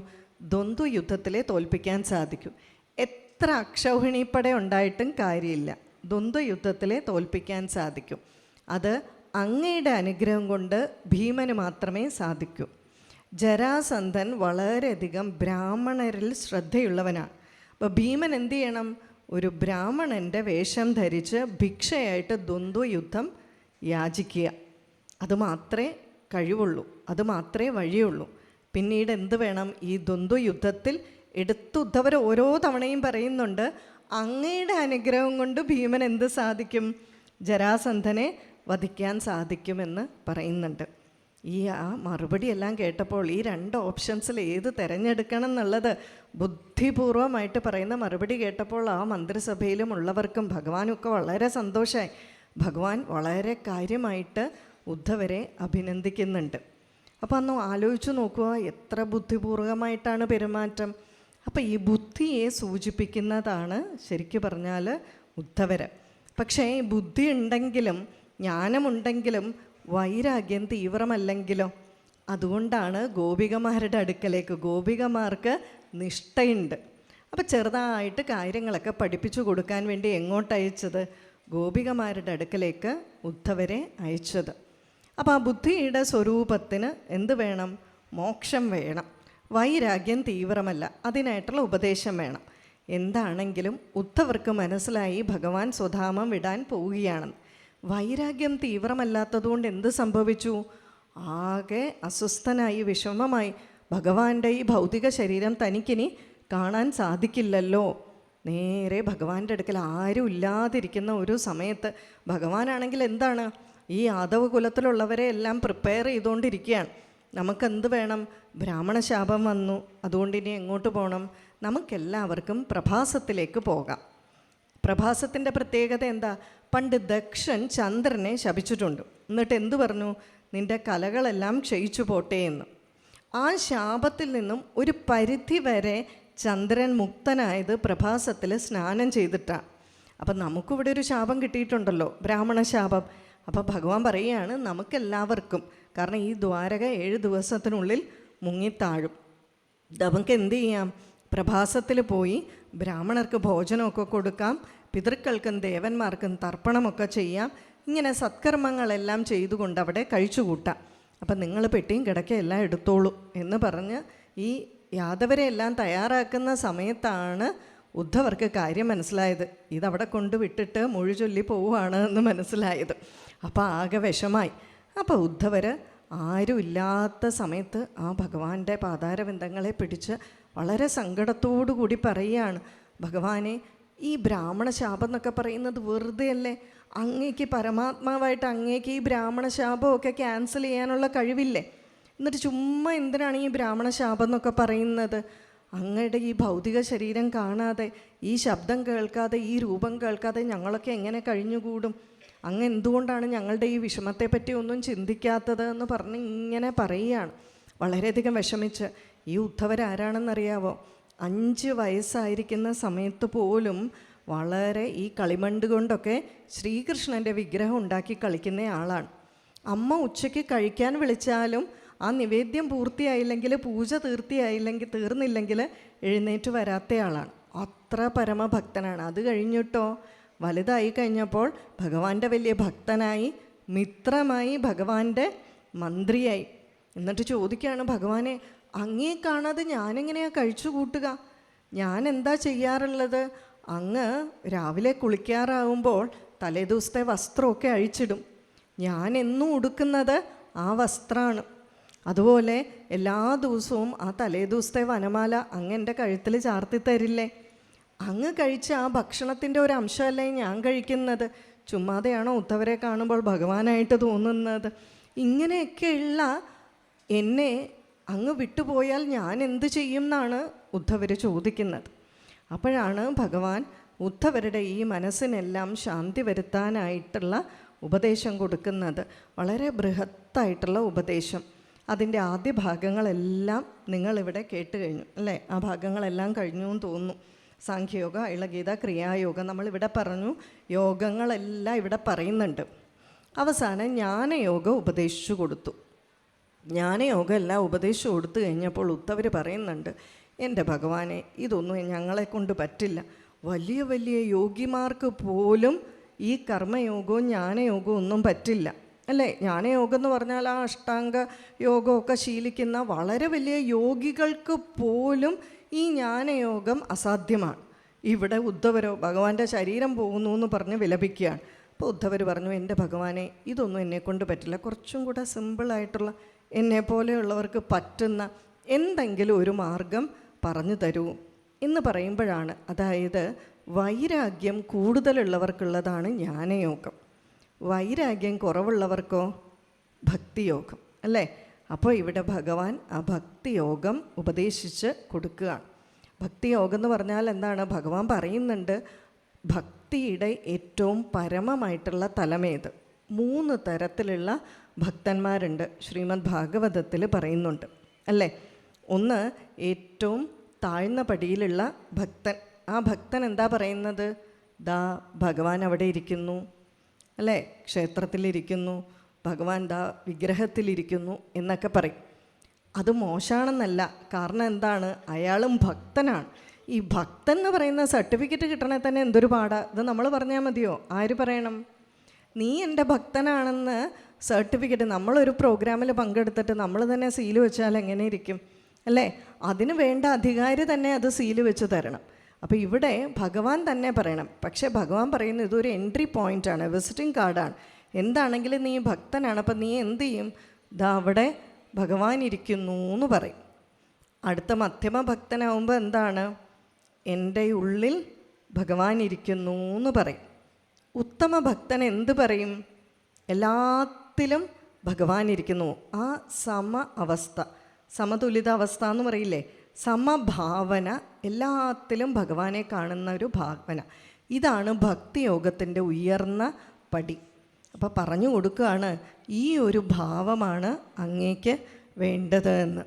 ദ്വന്ദ്വ യുദ്ധത്തിലെ തോൽപ്പിക്കാൻ സാധിക്കൂ. എത്ര അക്ഷൗഹിണിപ്പട ഉണ്ടായിട്ടും കാര്യമില്ല, ദ്വന്ദ്വ യുദ്ധത്തിലെ തോൽപ്പിക്കാൻ സാധിക്കും. അത് അങ്ങയുടെ അനുഗ്രഹം കൊണ്ട് ഭീമന് മാത്രമേ സാധിക്കൂ. ജരാസന്ധൻ വളരെയധികം ബ്രാഹ്മണരിൽ ശ്രദ്ധയുള്ളവനാണ്. അപ്പോൾ ഭീമൻ എന്തു ചെയ്യണം? ഒരു ബ്രാഹ്മണൻ്റെ വേഷം ധരിച്ച് ഭിക്ഷയായിട്ട് ദ്വന്ദ്വ യുദ്ധം യാചിക്കുക. അത് മാത്രമേ കഴിവുള്ളൂ, അത് മാത്രമേ വഴിയുള്ളൂ. പിന്നീട് എന്ത് വേണം? ഈ ദ്വന്ദ്വ യുദ്ധത്തിൽ ഉദ്ധവർ ഓരോ തവണയും പറയുന്നുണ്ട്, അങ്ങയുടെ അനുഗ്രഹം കൊണ്ട് ഭീമൻ എന്ത് സാധിക്കും? ജരാസന്ധനെ വധിക്കാൻ സാധിക്കുമെന്ന് പറയുന്നുണ്ട്. ആ മറുപടിയെല്ലാം കേട്ടപ്പോൾ ഈ 2 ഓപ്ഷൻസിൽ ഏത് തിരഞ്ഞെടുക്കണം എന്നുള്ളത് ബുദ്ധിപൂർവമായിട്ട് പറയുന്ന മറുപടി കേട്ടപ്പോൾ ആ മന്ത്രിസഭയിലും ഉള്ളവർക്കും ഭഗവാനൊക്കെ വളരെ സന്തോഷമായി. ഭഗവാൻ വളരെ കാര്യമായിട്ട് ഉദ്ധവരെ അഭിനന്ദിക്കുന്നുണ്ട്. അപ്പോൾ അന്ന് ആലോചിച്ച് നോക്കുക, എത്ര ബുദ്ധിപൂർവമായിട്ടാണ് പെരുമാറ്റം. അപ്പോൾ ഈ ബുദ്ധിയെ സൂചിപ്പിക്കുന്നതാണ് ശരിക്കും പറഞ്ഞാൽ ഉദ്ധവർ. പക്ഷേ ബുദ്ധി ഉണ്ടെങ്കിലും ജ്ഞാനമുണ്ടെങ്കിലും വൈരാഗ്യം തീവ്രമല്ലെങ്കിലോ? അതുകൊണ്ടാണ് ഗോപികമാരുടെ അടുക്കലേക്ക്, ഗോപികമാർക്ക് നിഷ്ഠയുണ്ട്. അപ്പോൾ ചെറുതായിട്ട് കാര്യങ്ങളൊക്കെ പഠിപ്പിച്ചു കൊടുക്കാൻ വേണ്ടി എങ്ങോട്ട് അയച്ചത്? ഗോപികമാരുടെ അടുക്കലേക്ക് ഉദ്ധവരെ അയച്ചത്. അപ്പോൾ ആ ബുദ്ധിയുടെ സ്വരൂപത്തിന് എന്ത് വേണം? മോക്ഷം വേണം. വൈരാഗ്യം തീവ്രമല്ല, അതിനായിട്ടുള്ള ഉപദേശം വേണം. എന്താണെങ്കിലും ഉദ്ധവർക്ക് മനസ്സിലായി ഭഗവാൻ സ്വധാമം വിടാൻ പോവുകയാണെന്ന്. വൈരാഗ്യം തീവ്രമല്ലാത്തതുകൊണ്ട് എന്ത് സംഭവിച്ചു? ആകെ അസ്വസ്ഥനായി, വിഷമമായി. ഭഗവാന്റെ ഈ ഭൗതിക ശരീരം തനിക്കിനി കാണാൻ സാധിക്കില്ലല്ലോ. നേരെ ഭഗവാന്റെ അടുക്കൽ ആരും ഇല്ലാതിരിക്കുന്ന ഒരു സമയത്ത് ഭഗവാനാണെങ്കിൽ എന്താണ്, ഈ യാദവ കുലത്തിലുള്ളവരെ എല്ലാം പ്രിപ്പയർ ചെയ്തുകൊണ്ടിരിക്കുകയാണ്. നമുക്കെന്ത് വേണം? ബ്രാഹ്മണശാപം വന്നു, അതുകൊണ്ട് ഇനി എങ്ങോട്ട് പോകണം? നമുക്കെല്ലാവർക്കും പ്രഭാസത്തിലേക്ക് പോകാം. പ്രഭാസത്തിൻ്റെ പ്രത്യേകത എന്താ? പണ്ട് ദക്ഷൻ ചന്ദ്രനെ ശപിച്ചിട്ടുണ്ട്. എന്നിട്ട് എന്തു പറഞ്ഞു? നിൻ്റെ കലകളെല്ലാം ക്ഷയിച്ചു പോട്ടെ എന്ന്. ആ ശാപത്തിൽ നിന്നും ഒരു പരിധി വരെ ചന്ദ്രൻ മുക്തനായത് പ്രഭാസത്തിൽ സ്നാനം ചെയ്തിട്ടാണ്. അപ്പം നമുക്കിവിടെ ഒരു ശാപം കിട്ടിയിട്ടുണ്ടല്ലോ, ബ്രാഹ്മണ ശാപം. അപ്പോൾ ഭഗവാൻ പറയുകയാണ് നമുക്കെല്ലാവർക്കും, കാരണം ഈ ദ്വാരക 7 ദിവസത്തിനുള്ളിൽ മുങ്ങിത്താഴും. നമുക്ക് എന്ത് ചെയ്യാം? പ്രഭാസത്തിൽ പോയി ബ്രാഹ്മണർക്ക് ഭോജനമൊക്കെ കൊടുക്കാം, പിതൃക്കൾക്കും ദേവന്മാർക്കും തർപ്പണമൊക്കെ ചെയ്യാം. ഇങ്ങനെ സത്കർമ്മങ്ങളെല്ലാം ചെയ്തുകൊണ്ട് അവിടെ കഴിച്ചുകൂട്ടാം. അപ്പം നിങ്ങൾ പെട്ടിയും കിടക്കയെല്ലാം എടുത്തോളൂ എന്ന് പറഞ്ഞ് ഈ യാദവരെ എല്ലാം തയ്യാറാക്കുന്ന സമയത്താണ് ഉദ്ധവർക്ക് കാര്യം മനസ്സിലായത്. ഇതവിടെ കൊണ്ടുവിട്ടിട്ട് മൊഴി ചൊല്ലി പോവുകയാണ് എന്ന് മനസ്സിലായത്. അപ്പോൾ ആകെ വിഷമായി. അപ്പോൾ ഉദ്ധവർ ആരും ഇല്ലാത്ത സമയത്ത് ആ ഭഗവാന്റെ പാതാരബന്ധങ്ങളെ പിടിച്ച് വളരെ സങ്കടത്തോടു കൂടി പറയുകയാണ്, ഭഗവാനെ, ഈ ബ്രാഹ്മണ ശാപം എന്നൊക്കെ പറയുന്നത് വെറുതെ അല്ലേ? അങ്ങേക്ക് പരമാത്മാവായിട്ട് അങ്ങേക്ക് ഈ ബ്രാഹ്മണ ശാപമൊക്കെ ക്യാൻസൽ ചെയ്യാനുള്ള കഴിവില്ലേ? എന്നിട്ട് ചുമ്മാ എന്തിനാണ് ഈ ബ്രാഹ്മണ ശാപം എന്നൊക്കെ പറയുന്നത്? അങ്ങയുടെ ഈ ഭൗതിക ശരീരം കാണാതെ, ഈ ശബ്ദം കേൾക്കാതെ, ഈ രൂപം കേൾക്കാതെ ഞങ്ങളൊക്കെ എങ്ങനെ കഴിഞ്ഞുകൂടും? അങ്ങ് എന്തുകൊണ്ടാണ് ഞങ്ങളുടെ ഈ വിഷമത്തെപ്പറ്റി ഒന്നും ചിന്തിക്കാത്തത് എന്ന് പറഞ്ഞ് ഇങ്ങനെ പറയുകയാണ്. വളരെയധികം വിഷമിച്ച്. ഈ ഉദ്ധവരാരാണെന്നറിയാവോ? 5 വയസ്സായിരിക്കുന്ന സമയത്ത് പോലും വളരെ ഈ കളിമണ്ണ് കൊണ്ടൊക്കെ ശ്രീകൃഷ്ണൻ്റെ വിഗ്രഹം ഉണ്ടാക്കി കളിക്കുന്ന ആളാണ്. അമ്മ ഉച്ചയ്ക്ക് കഴിക്കാൻ വിളിച്ചാലും ആ നിവേദ്യം പൂർത്തിയായില്ലെങ്കിൽ, പൂജ തീർന്നില്ലെങ്കിൽ എഴുന്നേറ്റ് വരാത്തയാളാണ്. അത്ര പരമഭക്തനാണ്. അത് കഴിഞ്ഞിട്ടോ വലുതായി കഴിഞ്ഞപ്പോൾ ഭഗവാന്റെ വലിയ ഭക്തനായി, മിത്രമായി, ഭഗവാന്റെ മന്ത്രിയായി. എന്നിട്ട് ചോദിക്കുകയാണ്, ഭഗവാനെ അങ്ങേ കാണാതെ ഞാനെങ്ങനെയാണ് കഴിച്ചു കൂട്ടുക? ഞാൻ എന്താ ചെയ്യാറുള്ളത്? അങ്ങ് രാവിലെ കുളിക്കാറാവുമ്പോൾ തലേദിവസത്തെ വസ്ത്രമൊക്കെ അഴിച്ചിടും. ഞാൻ എന്നും ഉടുക്കുന്നത് ആ വസ്ത്രമാണ്. അതുപോലെ എല്ലാ ദിവസവും ആ തലേദിവസത്തെ വനമാല അങ്ങ് എൻ്റെ കഴുത്തിൽ ചാർത്തി തരില്ലേ? അങ്ങ് കഴിച്ച ആ ഭക്ഷണത്തിൻ്റെ ഒരു അംശമല്ലേ ഞാൻ കഴിക്കുന്നത്? ചുമ്മാതെയാണോ ഉദ്ധവരെ കാണുമ്പോൾ ഭഗവാനായിട്ട് തോന്നുന്നത്? ഇങ്ങനെയൊക്കെയുള്ള എന്നെ അങ്ങ് വിട്ടുപോയാൽ ഞാൻ എന്ത് ചെയ്യും എന്നാണ് ഉദ്ധവർ ചോദിക്കുന്നത്. അപ്പോഴാണ് ഭഗവാൻ ഉദ്ധവരുടെ ഈ മനസ്സിനെല്ലാം ശാന്തി വരുത്താനായിട്ടുള്ള ഉപദേശം കൊടുക്കുന്നത്. വളരെ ബൃഹത്തായിട്ടുള്ള ഉപദേശം. അതിൻ്റെ ആദ്യ ഭാഗങ്ങളെല്ലാം നിങ്ങളിവിടെ കേട്ട് കഴിഞ്ഞു അല്ലേ? ആ ഭാഗങ്ങളെല്ലാം കഴിഞ്ഞു എന്ന് തോന്നുന്നു. സാഖ്യയോഗ, ഇളഗീത, ക്രിയായോഗം നമ്മളിവിടെ പറഞ്ഞു. യോഗങ്ങളെല്ലാം ഇവിടെ പറയുന്നുണ്ട്. അവസാനം ജ്ഞാനയോഗം ഉപദേശിച്ചു കൊടുത്തു. ജ്ഞാനയോഗം എല്ലാം ഉപദേശിച്ചു കൊടുത്തു കഴിഞ്ഞപ്പോൾ ഉദ്ധവർ പറയുന്നുണ്ട്, എൻ്റെ ഭഗവാനെ, ഇതൊന്നും ഞങ്ങളെക്കൊണ്ട് പറ്റില്ല. വലിയ വലിയ യോഗിമാർക്ക് പോലും ഈ കർമ്മയോഗവും ജ്ഞാനയോഗവും ഒന്നും പറ്റില്ല അല്ലേ? ജ്ഞാനയോഗം എന്ന് പറഞ്ഞാൽ ആ അഷ്ടാംഗ യോഗമൊക്കെ ശീലിക്കുന്ന വളരെ വലിയ യോഗികൾക്ക് പോലും ഈ ജ്ഞാനയോഗം അസാധ്യമാണ്. ഇവിടെ ഉദ്ധവരോ ഭഗവാന്റെ ശരീരം പോകുന്നു എന്ന് പറഞ്ഞ് വിലപിക്കുകയാണ്. അപ്പോൾ ഉദ്ധവർ പറഞ്ഞു, എൻ്റെ ഭഗവാനെ, ഇതൊന്നും എന്നെക്കൊണ്ട് പറ്റില്ല. കുറച്ചും കൂടെ സിമ്പിളായിട്ടുള്ള, എന്നെപ്പോലെയുള്ളവർക്ക് പറ്റുന്ന എന്തെങ്കിലും ഒരു മാർഗം പറഞ്ഞു തരൂ എന്ന് പറയുമ്പോഴാണ്, അതായത് വൈരാഗ്യം കൂടുതലുള്ളവർക്കുള്ളതാണ് ജ്ഞാനയോഗം, വൈരാഗ്യം കുറവുള്ളവർക്കോ ഭക്തിയോഗം അല്ലേ? അപ്പോൾ ഇവിടെ ഭഗവാൻ ആ ഭക്തിയോഗം ഉപദേശിച്ച് കൊടുക്കുകയാണ്. ഭക്തിയോഗം എന്ന് പറഞ്ഞാൽ എന്താണ്? ഭഗവാൻ പറയുന്നുണ്ട്, ഭക്തിയുടെ ഏറ്റവും പരമമായിട്ടുള്ള തലമേത്? 3 തരത്തിലുള്ള ഭക്തന്മാരുണ്ട്, ശ്രീമദ് ഭാഗവതത്തിൽ പറയുന്നുണ്ട് അല്ലേ? ഒന്ന് ഏറ്റവും താഴ്ന്ന പടിയിലുള്ള ഭക്തൻ. ആ ഭക്തൻ എന്താ പറയുന്നത്? ദാ ഭഗവാൻ അവിടെ ഇരിക്കുന്നു അല്ലേ, ക്ഷേത്രത്തിലിരിക്കുന്നു, ഭഗവാൻ ദാ വിഗ്രഹത്തിലിരിക്കുന്നു എന്നൊക്കെ പറയും. അത് മോശമാണെന്നല്ല. കാരണം എന്താണ്? അയാളും ഭക്തനാണ്. ഈ ഭക്തൻ എന്ന് പറയുന്ന സർട്ടിഫിക്കറ്റ് കിട്ടണേ തന്നെ എന്തൊരു പാടാ. ഇത് നമ്മൾ പറഞ്ഞാൽ മതിയോ? ആര് പറയണം? നീ എൻ്റെ ഭക്തനാണെന്ന് സർട്ടിഫിക്കറ്റ് നമ്മളൊരു പ്രോഗ്രാമിൽ പങ്കെടുത്തിട്ട് നമ്മൾ തന്നെ സീല് വെച്ചാൽ എങ്ങനെ ഇരിക്കും അല്ലേ? അതിന് വേണ്ട അധികാരി തന്നെ അത് സീല് വെച്ച് തരണം. അപ്പോൾ ഇവിടെ ഭഗവാൻ തന്നെ പറയണം. പക്ഷേ ഭഗവാൻ പറയുന്നത് ഇതൊരു എൻട്രി പോയിൻ്റാണ്, വിസിറ്റിംഗ് കാർഡാണ്. എന്താണെങ്കിലും നീ ഭക്തനാണ്, അപ്പം നീ എന്ത് ചെയ്യും? ഇതാ അവിടെ ഭഗവാൻ ഇരിക്കുന്നു എന്ന് പറയും. അടുത്ത മധ്യമ ഭക്തനാവുമ്പോൾ എന്താണ്? എൻ്റെ ഉള്ളിൽ ഭഗവാൻ ഇരിക്കുന്നു എന്ന് പറയും. ഉത്തമ ഭക്തൻ എന്ത് പറയും? എല്ലാത്തിലും ഭഗവാൻ ഇരിക്കുന്നു. ആ സമ അവസ്ഥ, സമതുലിത അവസ്ഥ എന്ന് പറയില്ലേ, സമഭാവന, എല്ലാത്തിലും ഭഗവാനെ കാണുന്ന ഒരു ഭാവന. ഇതാണ് ഭക്തിയോഗത്തിൻ്റെ ഉയർന്ന പടി. അപ്പോൾ പറഞ്ഞു കൊടുക്കുകയാണ്, ഈ ഒരു ഭാവമാണ് അങ്ങേക്ക് വേണ്ടത് എന്ന്.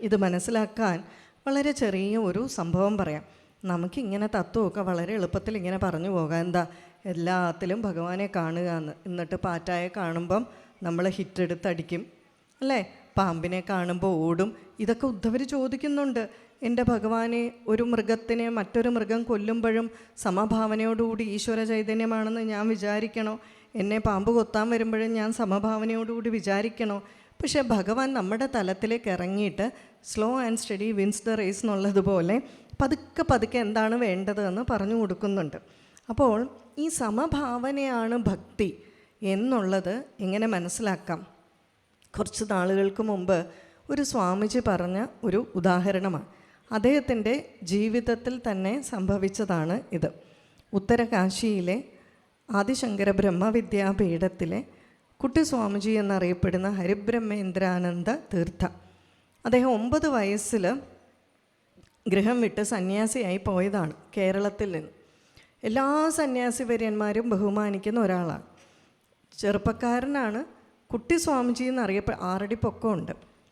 ഇത് മനസ്സിലാക്കാൻ വളരെ ചെറിയ ഒരു സംഭവം പറയാം. നമുക്കിങ്ങനെ തത്വമൊക്കെ വളരെ എളുപ്പത്തിൽ ഇങ്ങനെ പറഞ്ഞു പോകാം. എന്താ, എല്ലാത്തിലും ഭഗവാനെ കാണുക എന്ന്. എന്നിട്ട് പാറ്റായെ കാണുമ്പം നമ്മൾ ഹിറ്റെടുത്തടിക്കും അല്ലേ? പാമ്പിനെ കാണുമ്പോൾ ഓടും. ഇതൊക്കെ ഉദ്ധവർ ചോദിക്കുന്നുണ്ട്. എൻ്റെ ഭഗവാനെ, ഒരു മൃഗത്തിനെ മറ്റൊരു മൃഗം കൊല്ലുമ്പോഴും സമഭാവനയോടുകൂടി ഈശ്വര ചൈതന്യമാണെന്ന് ഞാൻ വിചാരിക്കണോ? എന്നെ പാമ്പ് കൊത്താൻ വരുമ്പോഴും ഞാൻ സമഭാവനയോടുകൂടി വിചാരിക്കണോ? പക്ഷേ ഭഗവാൻ നമ്മുടെ തലത്തിലേക്ക് ഇറങ്ങിയിട്ട് slow and steady wins the race എന്നുള്ളതുപോലെ പതുക്കെ പതുക്കെ എന്താണ് വേണ്ടതെന്ന് പറഞ്ഞു കൊടുക്കുന്നുണ്ട്. അപ്പോൾ ഈ സമഭാവനയാണ് ഭക്തി എന്നുള്ളത് എങ്ങനെ മനസ്സിലാക്കാം? കുറച്ച് നാളുകൾക്ക് മുമ്പ് ഒരു സ്വാമിജി പറഞ്ഞ ഒരു ഉദാഹരണമാണ്. അദ്ദേഹത്തിൻ്റെ ജീവിതത്തിൽ തന്നെ സംഭവിച്ചതാണ് ഇത്. ഉത്തരകാശിയിലെ ആദിശങ്കര ബ്രഹ്മവിദ്യാപീഠത്തിലെ കുട്ടി സ്വാമിജി എന്നറിയപ്പെടുന്ന ഹരിബ്രഹ്മേന്ദ്രാനന്ദ തീർത്ഥ, അദ്ദേഹം 9 വയസ്സിൽ ഗൃഹം വിട്ട് സന്യാസിയായി പോയതാണ് കേരളത്തിൽ നിന്ന്. എല്ലാ സന്യാസിവര്യന്മാരും ബഹുമാനിക്കുന്ന ഒരാളാണ്. ചെറുപ്പക്കാരനാണ്. കുട്ടി സ്വാമിജി എന്നറിയപ്പെ 6 അടി പൊക്കമുണ്ട്.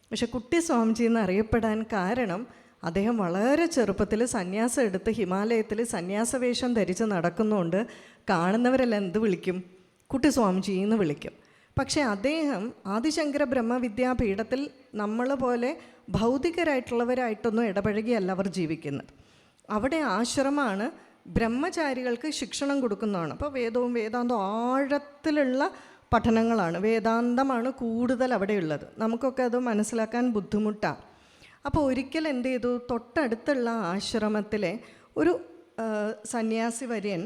പക്ഷെ കുട്ടി സ്വാമിജി എന്നറിയപ്പെടാൻ കാരണം അദ്ദേഹം വളരെ ചെറുപ്പത്തിൽ സന്യാസം എടുത്ത് ഹിമാലയത്തിൽ സന്യാസവേഷം ധരിച്ച് നടക്കുന്നതുകൊണ്ട് കാണുന്നവരെല്ലാം എന്ത് വിളിക്കും? കുട്ടി സ്വാമിജി എന്ന് വിളിക്കും. പക്ഷേ അദ്ദേഹം ആദിശങ്കര ബ്രഹ്മവിദ്യാപീഠത്തിൽ നമ്മൾ പോലെ ഭൗതികരായിട്ടുള്ളവരായിട്ടൊന്നും ഇടപഴകിയല്ല അവർ ജീവിക്കുന്നത്. അവിടെ ആശ്രമമാണ്, ബ്രഹ്മചാരികൾക്ക് ശിക്ഷണം കൊടുക്കുന്നതാണ്. അപ്പോൾ വേദവും വേദാന്തവും ആഴത്തിലുള്ള പഠനങ്ങളാണ്, വേദാന്തമാണ് കൂടുതൽ അവിടെയുള്ളത്. നമുക്കൊക്കെ അത് മനസ്സിലാക്കാൻ ബുദ്ധിമുട്ടാണ്. അപ്പോൾ ഒരിക്കൽ എന്ത് ചെയ്തു, തൊട്ടടുത്തുള്ള ആശ്രമത്തിലെ ഒരു സന്യാസി വര്യൻ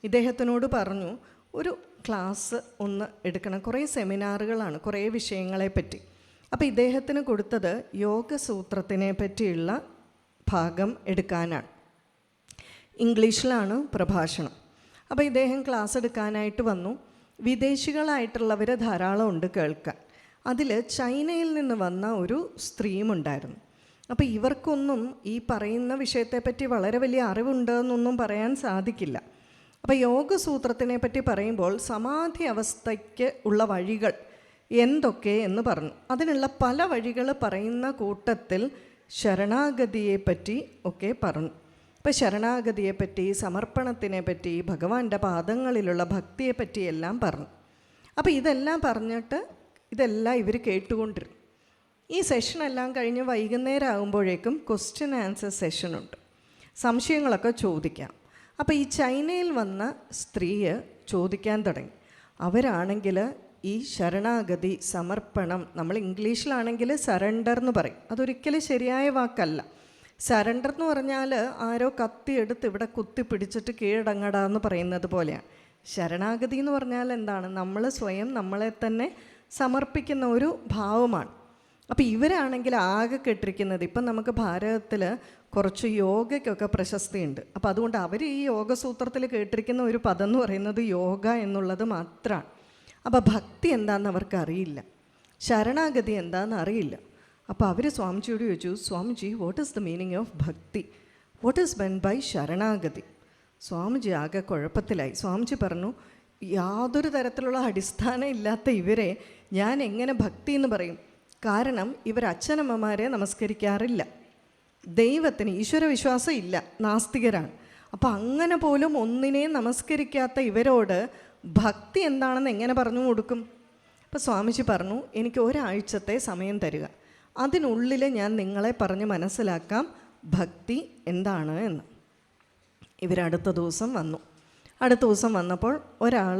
ഇദ്ദേഹത്തിനോട് പറഞ്ഞു, ഒരു ക്ലാസ് ഒന്ന് എടുക്കണം, കുറേ സെമിനാറുകളാണ് കുറേ വിഷയങ്ങളെപ്പറ്റി. അപ്പോൾ ഇദ്ദേഹത്തിന് കൊടുത്തത് യോഗസൂത്രത്തിനെ പറ്റിയുള്ള ഭാഗം എടുക്കാനാണ്. ഇംഗ്ലീഷിലാണ് പ്രഭാഷണം. അപ്പോൾ ഇദ്ദേഹം ക്ലാസ് എടുക്കാനായിട്ട് വന്നു. വിദേശികളായിട്ടുള്ളവർ ധാരാളം ഉണ്ട് കേൾക്കാൻ. അതിൽ ചൈനയിൽ നിന്ന് വന്ന ഒരു സ്ത്രീയും ഉണ്ടായിരുന്നു. അപ്പോൾ ഇവർക്കൊന്നും ഈ പറയുന്ന വിഷയത്തെപ്പറ്റി വളരെ വലിയ അറിവുണ്ടെന്നൊന്നും പറയാൻ സാധിക്കില്ല. അപ്പോൾ യോഗസൂത്രത്തിനെ പറ്റി പറയുമ്പോൾ സമാധി അവസ്ഥയ്ക്ക് ഉള്ള വഴികൾ എന്തൊക്കെ എന്ന് പറഞ്ഞു. അതിനുള്ള പല വഴികൾ പറയുന്ന കൂട്ടത്തിൽ ശരണാഗതിയെപ്പറ്റി ഒക്കെ പറഞ്ഞു. ഇപ്പോൾ ശരണാഗതിയെപ്പറ്റി, സമർപ്പണത്തിനെ പറ്റി, ഭഗവാന്റെ പാദങ്ങളിലുള്ള ഭക്തിയെപ്പറ്റി എല്ലാം പറഞ്ഞു. അപ്പോൾ ഇതെല്ലാം പറഞ്ഞിട്ട് ഇതെല്ലാം ഇവർ കേട്ടുകൊണ്ടിരുന്നു. ഈ സെഷനെല്ലാം കഴിഞ്ഞ് വൈകുന്നേരം ആകുമ്പോഴേക്കും ക്വസ്റ്റ്യൻ ആൻസർ സെഷനുണ്ട്, സംശയങ്ങളൊക്കെ ചോദിക്കാം. അപ്പോൾ ഈ ചൈനയിൽ വന്ന സ്ത്രീയെ ചോദിക്കാൻ തുടങ്ങി. അവരാണെങ്കിൽ ഈ ശരണാഗതി, സമർപ്പണം, നമ്മൾ ഇംഗ്ലീഷിലാണെങ്കിൽ സറണ്ടർ എന്ന് പറയും, അതൊരിക്കലും ശരിയായ വാക്കല്ല. സറണ്ടർ എന്ന് പറഞ്ഞാൽ ആരോ കത്തിയെടുത്ത് ഇവിടെ കുത്തി പിടിച്ചിട്ട് കീഴടങ്ങടാന്ന് പറയുന്നത് പോലെയാണ്. ശരണാഗതി എന്ന് പറഞ്ഞാൽ എന്താണ്? നമ്മൾ സ്വയം നമ്മളെ തന്നെ സമർപ്പിക്കുന്ന ഒരു ഭാവമാണ്. അപ്പോൾ ഇവരാണെങ്കിൽ ആകെ കേട്ടിരിക്കുന്നത്, ഇപ്പം നമുക്ക് ഭാരതത്തിൽ കുറച്ച് യോഗയ്ക്കൊക്കെ പ്രശസ്തിയുണ്ട്. അപ്പോൾ അതുകൊണ്ട് അവർ ഈ യോഗസൂത്രത്തിൽ കേട്ടിരിക്കുന്ന ഒരു പദം എന്ന് പറയുന്നത് യോഗ എന്നുള്ളത് മാത്രമാണ്. അപ്പോൾ ഭക്തി എന്താണെന്ന് അവർക്ക് അറിയില്ല, ശരണാഗതി എന്താണെന്ന് അറിയില്ല. അപ്പോൾ അവർ സ്വാമിജിയോട് ചോദിച്ചു, Swamiji, what is the meaning of bhakti? What is meant by sharanagati? Swamiji ആകെ കുഴപ്പത്തിലായി. സ്വാമിജി പറഞ്ഞു, യാതൊരു തരത്തിലുള്ള അടിസ്ഥാനം ഇല്ലാത്ത ഇവരെ ഞാൻ എങ്ങനെ ഭക്തി എന്ന് പറയും? കാരണം ഇവർ അച്ഛനമ്മമാരെ നമസ്കരിക്കാറില്ല, ദൈവത്തിന് ഈശ്വരവിശ്വാസം ഇല്ല, നാസ്തികരാണ്. അപ്പോൾ അങ്ങനെ പോലും ഒന്നിനെയും നമസ്കരിക്കാത്ത ഇവരോട് ഭക്തി എന്താണെന്ന് എങ്ങനെ പറഞ്ഞു കൊടുക്കും? അപ്പോൾ സ്വാമിജി പറഞ്ഞു, എനിക്ക് ഒരാഴ്ചത്തെ സമയം തരിക, അതിനുള്ളിൽ ഞാൻ നിങ്ങളെ പറഞ്ഞ് മനസ്സിലാക്കാം ഭക്തി എന്താണ് എന്ന്. ഇവരടുത്ത ദിവസം വന്നു. അടുത്ത ദിവസം വന്നപ്പോൾ ഒരാൾ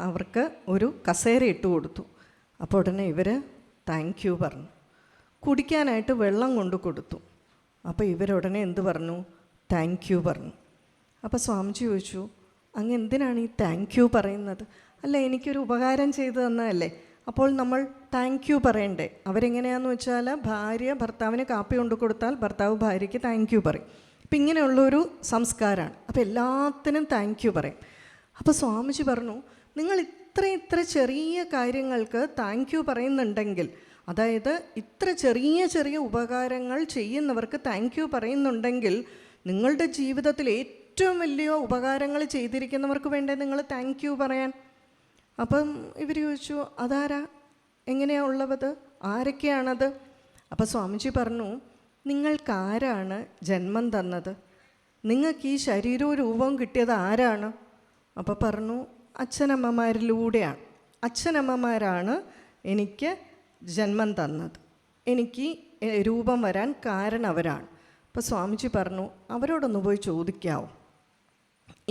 അവർക്ക് ഒരു കസേര ഇട്ട് കൊടുത്തു. അപ്പോൾ ഉടനെ ഇവർ താങ്ക് യു പറഞ്ഞു. കുടിക്കാനായിട്ട് വെള്ളം കൊണ്ട് കൊടുത്തു. അപ്പോൾ ഇവരുടനെ എന്ത് പറഞ്ഞു? താങ്ക് യു പറഞ്ഞു. അപ്പോൾ സ്വാമിജി ചോദിച്ചു, അങ്ങ് എന്തിനാണ് ഈ താങ്ക് യു പറയുന്നത്? അല്ല, എനിക്കൊരു ഉപകാരം ചെയ്തു തന്നതല്ലേ, അപ്പോൾ നമ്മൾ താങ്ക് യു പറയണ്ടേ? അവരെങ്ങനെയാണെന്ന് വെച്ചാൽ, ഭാര്യ ഭർത്താവിന് കാപ്പി കൊണ്ടു കൊടുത്താൽ ഭർത്താവ് ഭാര്യയ്ക്ക് താങ്ക് യു പറയും. അപ്പം ഇങ്ങനെയുള്ളൊരു സംസ്കാരമാണ്. അപ്പോൾ എല്ലാത്തിനും താങ്ക് യു പറയും. അപ്പോൾ സ്വാമിജി പറഞ്ഞു, നിങ്ങൾ ഇത്ര ചെറിയ കാര്യങ്ങൾക്ക് താങ്ക് യു പറയുന്നുണ്ടെങ്കിൽ, അതായത് ഇത്ര ചെറിയ ചെറിയ ഉപകാരങ്ങൾ ചെയ്യുന്നവർക്ക് താങ്ക് യു പറയുന്നുണ്ടെങ്കിൽ, നിങ്ങളുടെ ജീവിതത്തിൽ ഏറ്റവും വലിയ ഉപകാരങ്ങൾ ചെയ്തിരിക്കുന്നവർക്ക് വേണ്ടേ നിങ്ങൾ താങ്ക് യു പറയാൻ? അപ്പം ഇവർ ചോദിച്ചു, അതാരാ, എങ്ങനെയാണ് ഉള്ളത്, ആരൊക്കെയാണത്? അപ്പോൾ സ്വാമിജി പറഞ്ഞു, നിങ്ങൾക്കാരാണ് ജന്മം തന്നത്? നിങ്ങൾക്ക് ഈ ശരീരവും രൂപവും കിട്ടിയത് ആരാണ്? അപ്പോൾ പറഞ്ഞു, അച്ഛനമ്മമാരിലൂടെയാണ്. അച്ഛനമ്മമാരാണ് എനിക്ക് ജന്മം തന്നത്, എനിക്ക് രൂപം വരാൻ കാരണം അവരാണ്. അപ്പോൾ സ്വാമിജി പറഞ്ഞു, അവരോടൊന്ന് പോയി ചോദിക്കാവോ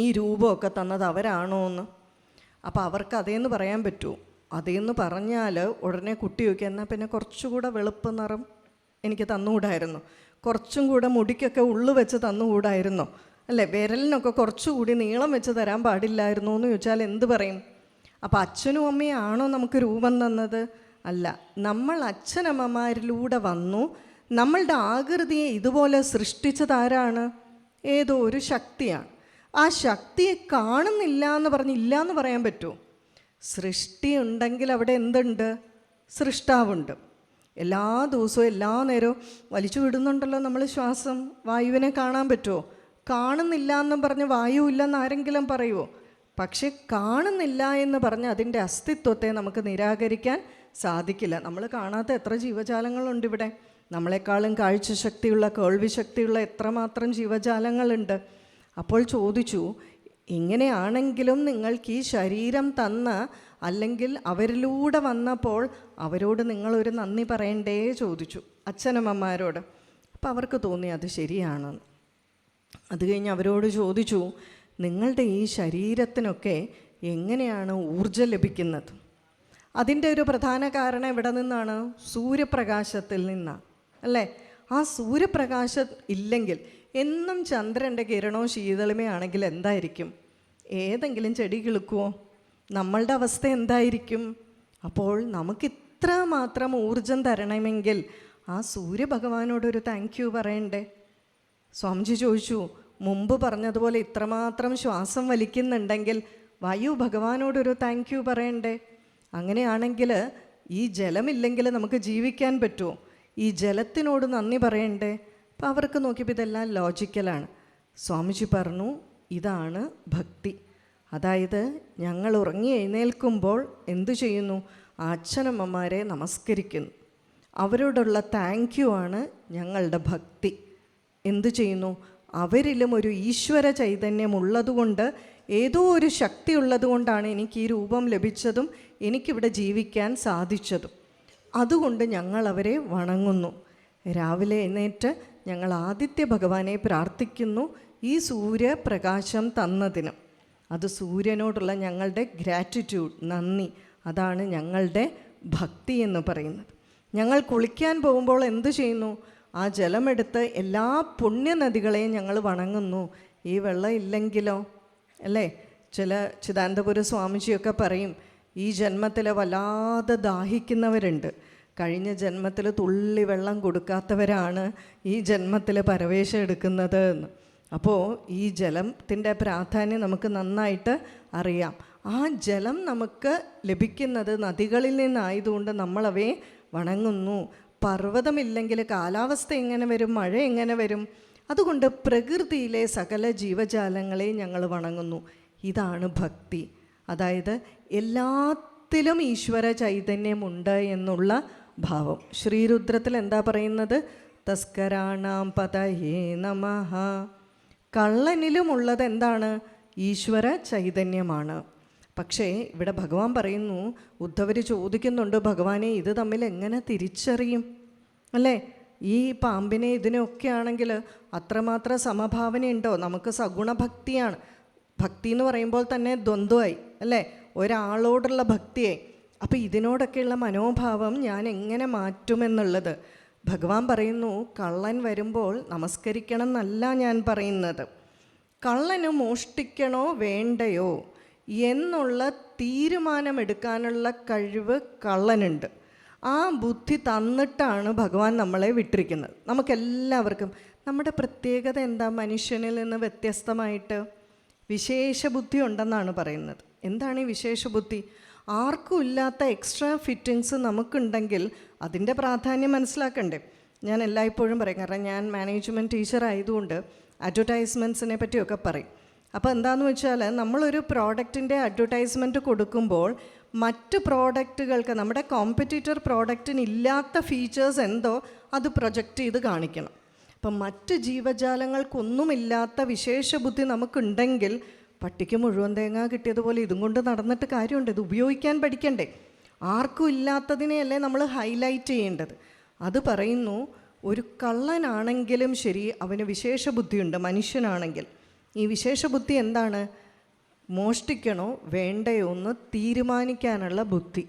ഈ രൂപമൊക്കെ തന്നത് അവരാണോ എന്ന്? അപ്പോൾ അവർക്ക് അതേന്ന് പറയാൻ പറ്റുമോ? അതേന്ന് പറഞ്ഞാൽ ഉടനെ കുട്ടി ചോദിക്കുക, എന്നാൽ പിന്നെ കുറച്ചുകൂടെ വെളുപ്പ് നിറം എനിക്ക് തന്നുകൂടായിരുന്നു, കുറച്ചും കൂടെ മുടിക്കൊക്കെ ഉള്ളു വെച്ച് തന്നുകൂടായിരുന്നോ, അല്ലേ, വിരലിനൊക്കെ കുറച്ചുകൂടി നീളം വെച്ച് തരാൻ പാടില്ലായിരുന്നു എന്ന് ചോദിച്ചാൽ എന്ത് പറയും? അപ്പോൾ അച്ഛനും അമ്മയും ആണോ നമുക്ക് രൂപം തന്നത്? അല്ല, നമ്മൾ അച്ഛനമ്മമാരിലൂടെ വന്നു. നമ്മളുടെ ആകൃതിയെ ഇതുപോലെ സൃഷ്ടിച്ചതാരാണ്? ഏതോ ഒരു ശക്തിയാണ്. ആ ശക്തിയെ കാണുന്നില്ല എന്ന് പറഞ്ഞ് ഇല്ല എന്ന് പറയാൻ പറ്റുമോ? സൃഷ്ടി ഉണ്ടെങ്കിൽ അവിടെ എന്തുണ്ട്? സൃഷ്ടാവുണ്ട്. എല്ലാ ദിവസവും എല്ലാ നേരവും വലിച്ചു വിടുന്നുണ്ടല്ലോ നമ്മൾ ശ്വാസം. വായുവിനെ കാണാൻ പറ്റുമോ? കാണുന്നില്ല എന്നും പറഞ്ഞ് വായു ഇല്ലെന്ന് ആരെങ്കിലും പറയുമോ? പക്ഷെ കാണുന്നില്ല എന്ന് പറഞ്ഞ് അതിൻ്റെ അസ്തിത്വത്തെ നമുക്ക് നിരാകരിക്കാൻ സാധിക്കില്ല. നമ്മൾ കാണാത്ത എത്ര ജീവജാലങ്ങളുണ്ട് ഇവിടെ. നമ്മളെക്കാളും കാഴ്ചശക്തിയുള്ള, കേൾവി ശക്തിയുള്ള എത്രമാത്രം ജീവജാലങ്ങളുണ്ട്. അപ്പോൾ ചോദിച്ചു, ഇങ്ങനെയാണെങ്കിലും നിങ്ങൾക്ക് ഈ ശരീരം തന്ന, അല്ലെങ്കിൽ അവരിലൂടെ വന്നപ്പോൾ അവരോട് നിങ്ങളൊരു നന്ദി പറയണ്ടേ ചോദിച്ചു അച്ഛനമ്മമാരോട്. അപ്പോൾ അവർക്ക് തോന്നി അത് ശരിയാണെന്ന്. അത് കഴിഞ്ഞ് അവരോട് ചോദിച്ചു, നിങ്ങളുടെ ഈ ശരീരത്തിനൊക്കെ എങ്ങനെയാണ് ഊർജ്ജം ലഭിക്കുന്നത്? അതിൻ്റെ ഒരു പ്രധാന കാരണം എവിടെ നിന്നാണ്? സൂര്യപ്രകാശത്തിൽ നിന്നാണ്, അല്ലേ? ആ സൂര്യപ്രകാശം ഇല്ലെങ്കിൽ, എന്നും ചന്ദ്രൻ്റെ കിരണോ ശീതളിമയാണെങ്കിൽ എന്തായിരിക്കും? ഏതെങ്കിലും ചെടി കിളുക്കുമോ? നമ്മളുടെ അവസ്ഥ എന്തായിരിക്കും? അപ്പോൾ നമുക്ക് ഇത്ര മാത്രം ഊർജം തരണമെങ്കിൽ ആ സൂര്യഭഗവാനോടൊരു താങ്ക് യു പറയണ്ടേ? സ്വാമിജി ചോദിച്ചു, മുമ്പ് പറഞ്ഞതുപോലെ ഇത്രമാത്രം ശ്വാസം വലിക്കുന്നുണ്ടെങ്കിൽ വായു ഭഗവാനോടൊരു താങ്ക് യു പറയണ്ടേ? അങ്ങനെയാണെങ്കിൽ ഈ ജലമില്ലെങ്കിൽ നമുക്ക് ജീവിക്കാൻ പറ്റുമോ? ഈ ജലത്തിനോട് നന്ദി പറയണ്ടേ? അപ്പം അവർക്ക് നോക്കിയപ്പോൾ ഇതെല്ലാം ലോജിക്കലാണ്. സ്വാമിജി പറഞ്ഞു, ഇതാണ് ഭക്തി. അതായത് ഞങ്ങൾ ഉറങ്ങി എഴുന്നേൽക്കുമ്പോൾ എന്തു ചെയ്യുന്നു? ആ അച്ഛനമ്മമാരെ നമസ്കരിക്കുന്നു. അവരോടുള്ള താങ്ക് യു ആണ് ഞങ്ങളുടെ ഭക്തി. എന്തു ചെയ്യുന്നു? അവരിലും ഒരു ഈശ്വര ചൈതന്യം ഉള്ളതുകൊണ്ട്, ഏതോ ഒരു ശക്തി ഉള്ളതുകൊണ്ടാണ് എനിക്ക് ഈ രൂപം ലഭിച്ചതും എനിക്കിവിടെ ജീവിക്കാൻ സാധിച്ചതും. അതുകൊണ്ട് ഞങ്ങൾ അവരെ വണങ്ങുന്നു. രാവിലെ എഴുന്നേറ്റ് ഞങ്ങൾ ആദിത്യ ഭഗവാനെ പ്രാർത്ഥിക്കുന്നു ഈ സൂര്യപ്രകാശം തന്നതിന്. അത് സൂര്യനോടുള്ള ഞങ്ങളുടെ ഗ്രാറ്റിറ്റ്യൂഡ്, നന്ദി. അതാണ് ഞങ്ങളുടെ ഭക്തി എന്ന് പറയുന്നത്. ഞങ്ങൾ കുളിക്കാൻ പോകുമ്പോൾ എന്തു ചെയ്യുന്നു? ആ ജലമെടുത്ത് എല്ലാ പുണ്യനദികളെയും ഞങ്ങൾ വണങ്ങുന്നു. ഈ വെള്ളം ഇല്ലെങ്കിലോ, അല്ലേ? ചില ചിദാനന്ദപുര സ്വാമിജിയൊക്കെ പറയും, ഈ ജന്മത്തിൽ വല്ലാതെ ദാഹിക്കുന്നവരുണ്ട്, കഴിഞ്ഞ ജന്മത്തിൽ തുള്ളി വെള്ളം കൊടുക്കാത്തവരാണ് ഈ ജന്മത്തിൽ പരവേശം എടുക്കുന്നത് എന്ന്. അപ്പോൾ ഈ ജലത്തിൻ്റെ പ്രാധാന്യം നമുക്ക് നന്നായിട്ട് അറിയാം. ആ ജലം നമുക്ക് ലഭിക്കുന്നത് നദികളിൽ നിന്നായതുകൊണ്ട് നമ്മളവയെ വണങ്ങുന്നു. പർവ്വതമില്ലെങ്കിൽ കാലാവസ്ഥ എങ്ങനെ വരും? മഴ എങ്ങനെ വരും? അതുകൊണ്ട് പ്രകൃതിയിലെ സകല ജീവജാലങ്ങളെയും ഞങ്ങൾ വണങ്ങുന്നു. ഇതാണ് ഭക്തി. അതായത് എല്ലാത്തിലും ഈശ്വര ചൈതന്യമുണ്ട് എന്നുള്ള ഭാവം. ശ്രീരുദ്രത്തിൽ എന്താ പറയുന്നത്? തസ്കരാണാം പതയേ നമഃ. കള്ളനിലുമുള്ളത് എന്താണ്? ഈശ്വര ചൈതന്യമാണ്. പക്ഷേ ഇവിടെ ഭഗവാൻ പറയുന്നു, ഉദ്ധവർ ചോദിക്കുന്നുണ്ട്, ഭഗവാനെ ഇത് തമ്മിൽ എങ്ങനെ തിരിച്ചറിയും? അല്ലേ? ഈ പാമ്പിനെ ഇതിനൊക്കെ ആണെങ്കിൽ അത്രമാത്രം സമഭാവനയുണ്ടോ? നമുക്ക് സഗുണഭക്തിയാണ്. ഭക്തി എന്ന് പറയുമ്പോൾ തന്നെ ദ്വന്ദ്വമായി, അല്ലേ? ഒരാളോടുള്ള ഭക്തിയെ. അപ്പോൾ ഇതിനോടൊക്കെയുള്ള മനോഭാവം ഞാൻ എങ്ങനെ മാറ്റുമെന്നുള്ളത് ഭഗവാൻ പറയുന്നു. കള്ളൻ വരുമ്പോൾ നമസ്കരിക്കണം എന്നല്ല ഞാൻ പറയുന്നത്. കള്ളന് മോഷ്ടിക്കണോ വേണ്ടയോ എന്നുള്ള തീരുമാനമെടുക്കാനുള്ള കഴിവ് കള്ളനുണ്ട്. ആ ബുദ്ധി തന്നിട്ടാണ് ഭഗവാൻ നമ്മളെ വിട്ടിരിക്കുന്നത്. നമുക്കെല്ലാവർക്കും നമ്മുടെ പ്രത്യേകത എന്താ? മനുഷ്യനിൽ നിന്ന് വ്യത്യസ്തമായിട്ട് വിശേഷ ബുദ്ധി ഉണ്ടെന്നാണ് പറയുന്നത്. എന്താണ് ഈ വിശേഷ ബുദ്ധി? ആർക്കും ഇല്ലാത്ത എക്സ്ട്രാ ഫിറ്റിങ്സ് നമുക്കുണ്ടെങ്കിൽ അതിൻ്റെ പ്രാധാന്യം മനസ്സിലാക്കണ്ടേ? ഞാൻ എല്ലായ്പ്പോഴും പറയും, കാരണം ഞാൻ മാനേജ്മെൻറ്റ് ടീച്ചർ ആയതുകൊണ്ട് അഡ്വർടൈസ്മെൻറ്റ്സിനെ പറ്റിയൊക്കെ പറയും. അപ്പോൾ എന്താണെന്ന് വെച്ചാൽ, നമ്മളൊരു പ്രോഡക്റ്റിൻ്റെ അഡ്വർടൈസ്മെൻറ്റ് കൊടുക്കുമ്പോൾ മറ്റ് പ്രോഡക്റ്റുകൾക്ക്, നമ്മുടെ കോമ്പറ്റീറ്റർ പ്രോഡക്റ്റിന് ഇല്ലാത്ത ഫീച്ചേഴ്സ് എന്തോ അത് പ്രൊജക്റ്റ് ചെയ്ത് കാണിക്കണം. അപ്പം മറ്റ് ജീവജാലങ്ങൾക്കൊന്നുമില്ലാത്ത വിശേഷ ബുദ്ധി നമുക്കുണ്ടെങ്കിൽ, പട്ടിക്ക് മുഴുവൻ തേങ്ങ കിട്ടിയതുപോലെ ഇതും കൊണ്ട് നടന്നിട്ട് കാര്യമുണ്ട്. ഇത് ഉപയോഗിക്കാൻ പഠിക്കണ്ടേ? ആർക്കും ഇല്ലാത്തതിനെയല്ലേ നമ്മൾ ഹൈലൈറ്റ് ചെയ്യേണ്ടത്. അത് പറയുന്നു, ഒരു കള്ളനാണെങ്കിലും ശരി അവന് വിശേഷ ബുദ്ധിയുണ്ട്. മനുഷ്യനാണെങ്കിൽ ഈ വിശേഷ ബുദ്ധി എന്താണ്? മോഷ്ടിക്കണോ വേണ്ടയോ എന്ന് തീരുമാനിക്കാനുള്ള ബുദ്ധി.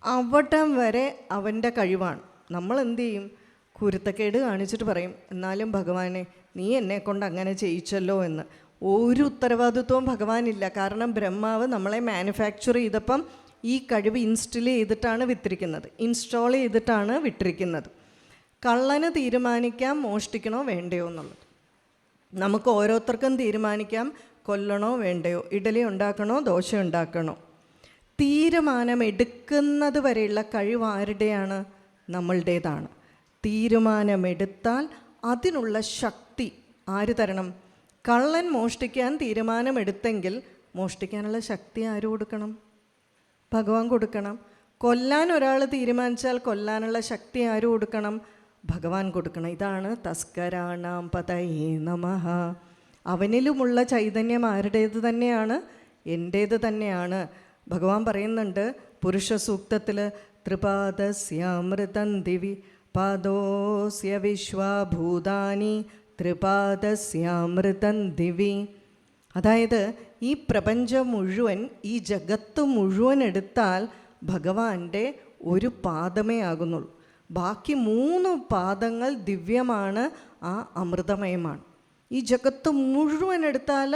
അവിടം വരെ അവൻ്റെ കഴിവാണ്. നമ്മൾ എന്തു ചെയ്യും? കുരുത്തക്കേട് കാണിച്ചിട്ട് പറയും, എന്നാലും ഭഗവാനെ നീ എന്നെ കൊണ്ട് അങ്ങനെ ചെയ്യിച്ചല്ലോ എന്ന്. ഒരു ഉത്തരവാദിത്വവും ഭഗവാനില്ല. കാരണം ബ്രഹ്മാവ് നമ്മളെ മാനുഫാക്ചർ ചെയ്തപ്പം ഈ കഴിവ് ഇൻസ്റ്റാൾ ചെയ്തിട്ടാണ് വിട്ടിരിക്കുന്നത്. കള്ളന് തീരുമാനിക്കാം മോഷ്ടിക്കണോ വേണ്ടയോ എന്നുള്ളത്. നമുക്ക് ഓരോരുത്തർക്കും തീരുമാനിക്കാം കൊല്ലണോ വേണ്ടയോ, ഇഡലി ഉണ്ടാക്കണോ ദോശ ഉണ്ടാക്കണോ. തീരുമാനമെടുക്കുന്നത് വരെയുള്ള കഴിവ് ആരുടെയാണ്? നമ്മളുടേതാണ്. തീരുമാനമെടുത്താൽ അതിനുള്ള ശക്തി ആര് തരണം? കള്ളൻ മോഷ്ടിക്കാൻ തീരുമാനമെടുത്തെങ്കിൽ മോഷ്ടിക്കാനുള്ള ശക്തി ആര് കൊടുക്കണം? ഭഗവാൻ കൊടുക്കണം. കൊല്ലാൻ ഒരാൾ തീരുമാനിച്ചാൽ കൊല്ലാനുള്ള ശക്തി ആര് കൊടുക്കണം? ഭഗവാൻ കൊടുക്കണം. ഇതാണ് തസ്കരാണാം പതയേ നമഃ. അവനിലുമുള്ള ചൈതന്യം ആരുടേത് തന്നെയാണ്? എൻ്റേത് തന്നെയാണ്. ഭഗവാൻ പറയുന്നുണ്ട് പുരുഷ സൂക്തത്തിൽ, ത്രിപാദസ്യാമൃതം ദിവി പാദോസ്യ വിശ്വഭൂതാനി ത്രിപാദസ്യാമൃതം ദിവി. അതായത് ഈ പ്രപഞ്ചം മുഴുവൻ, ഈ ജഗത്ത് മുഴുവൻ എടുത്താൽ ഭഗവാന്റെ ഒരു പാദമേ ആകുന്നുള്ളൂ. ബാക്കി 3 പാദങ്ങൾ ദിവ്യമാണ്, ആ അമൃതമയമാണ്. ഈ ജഗത്ത് മുഴുവൻ എടുത്താൽ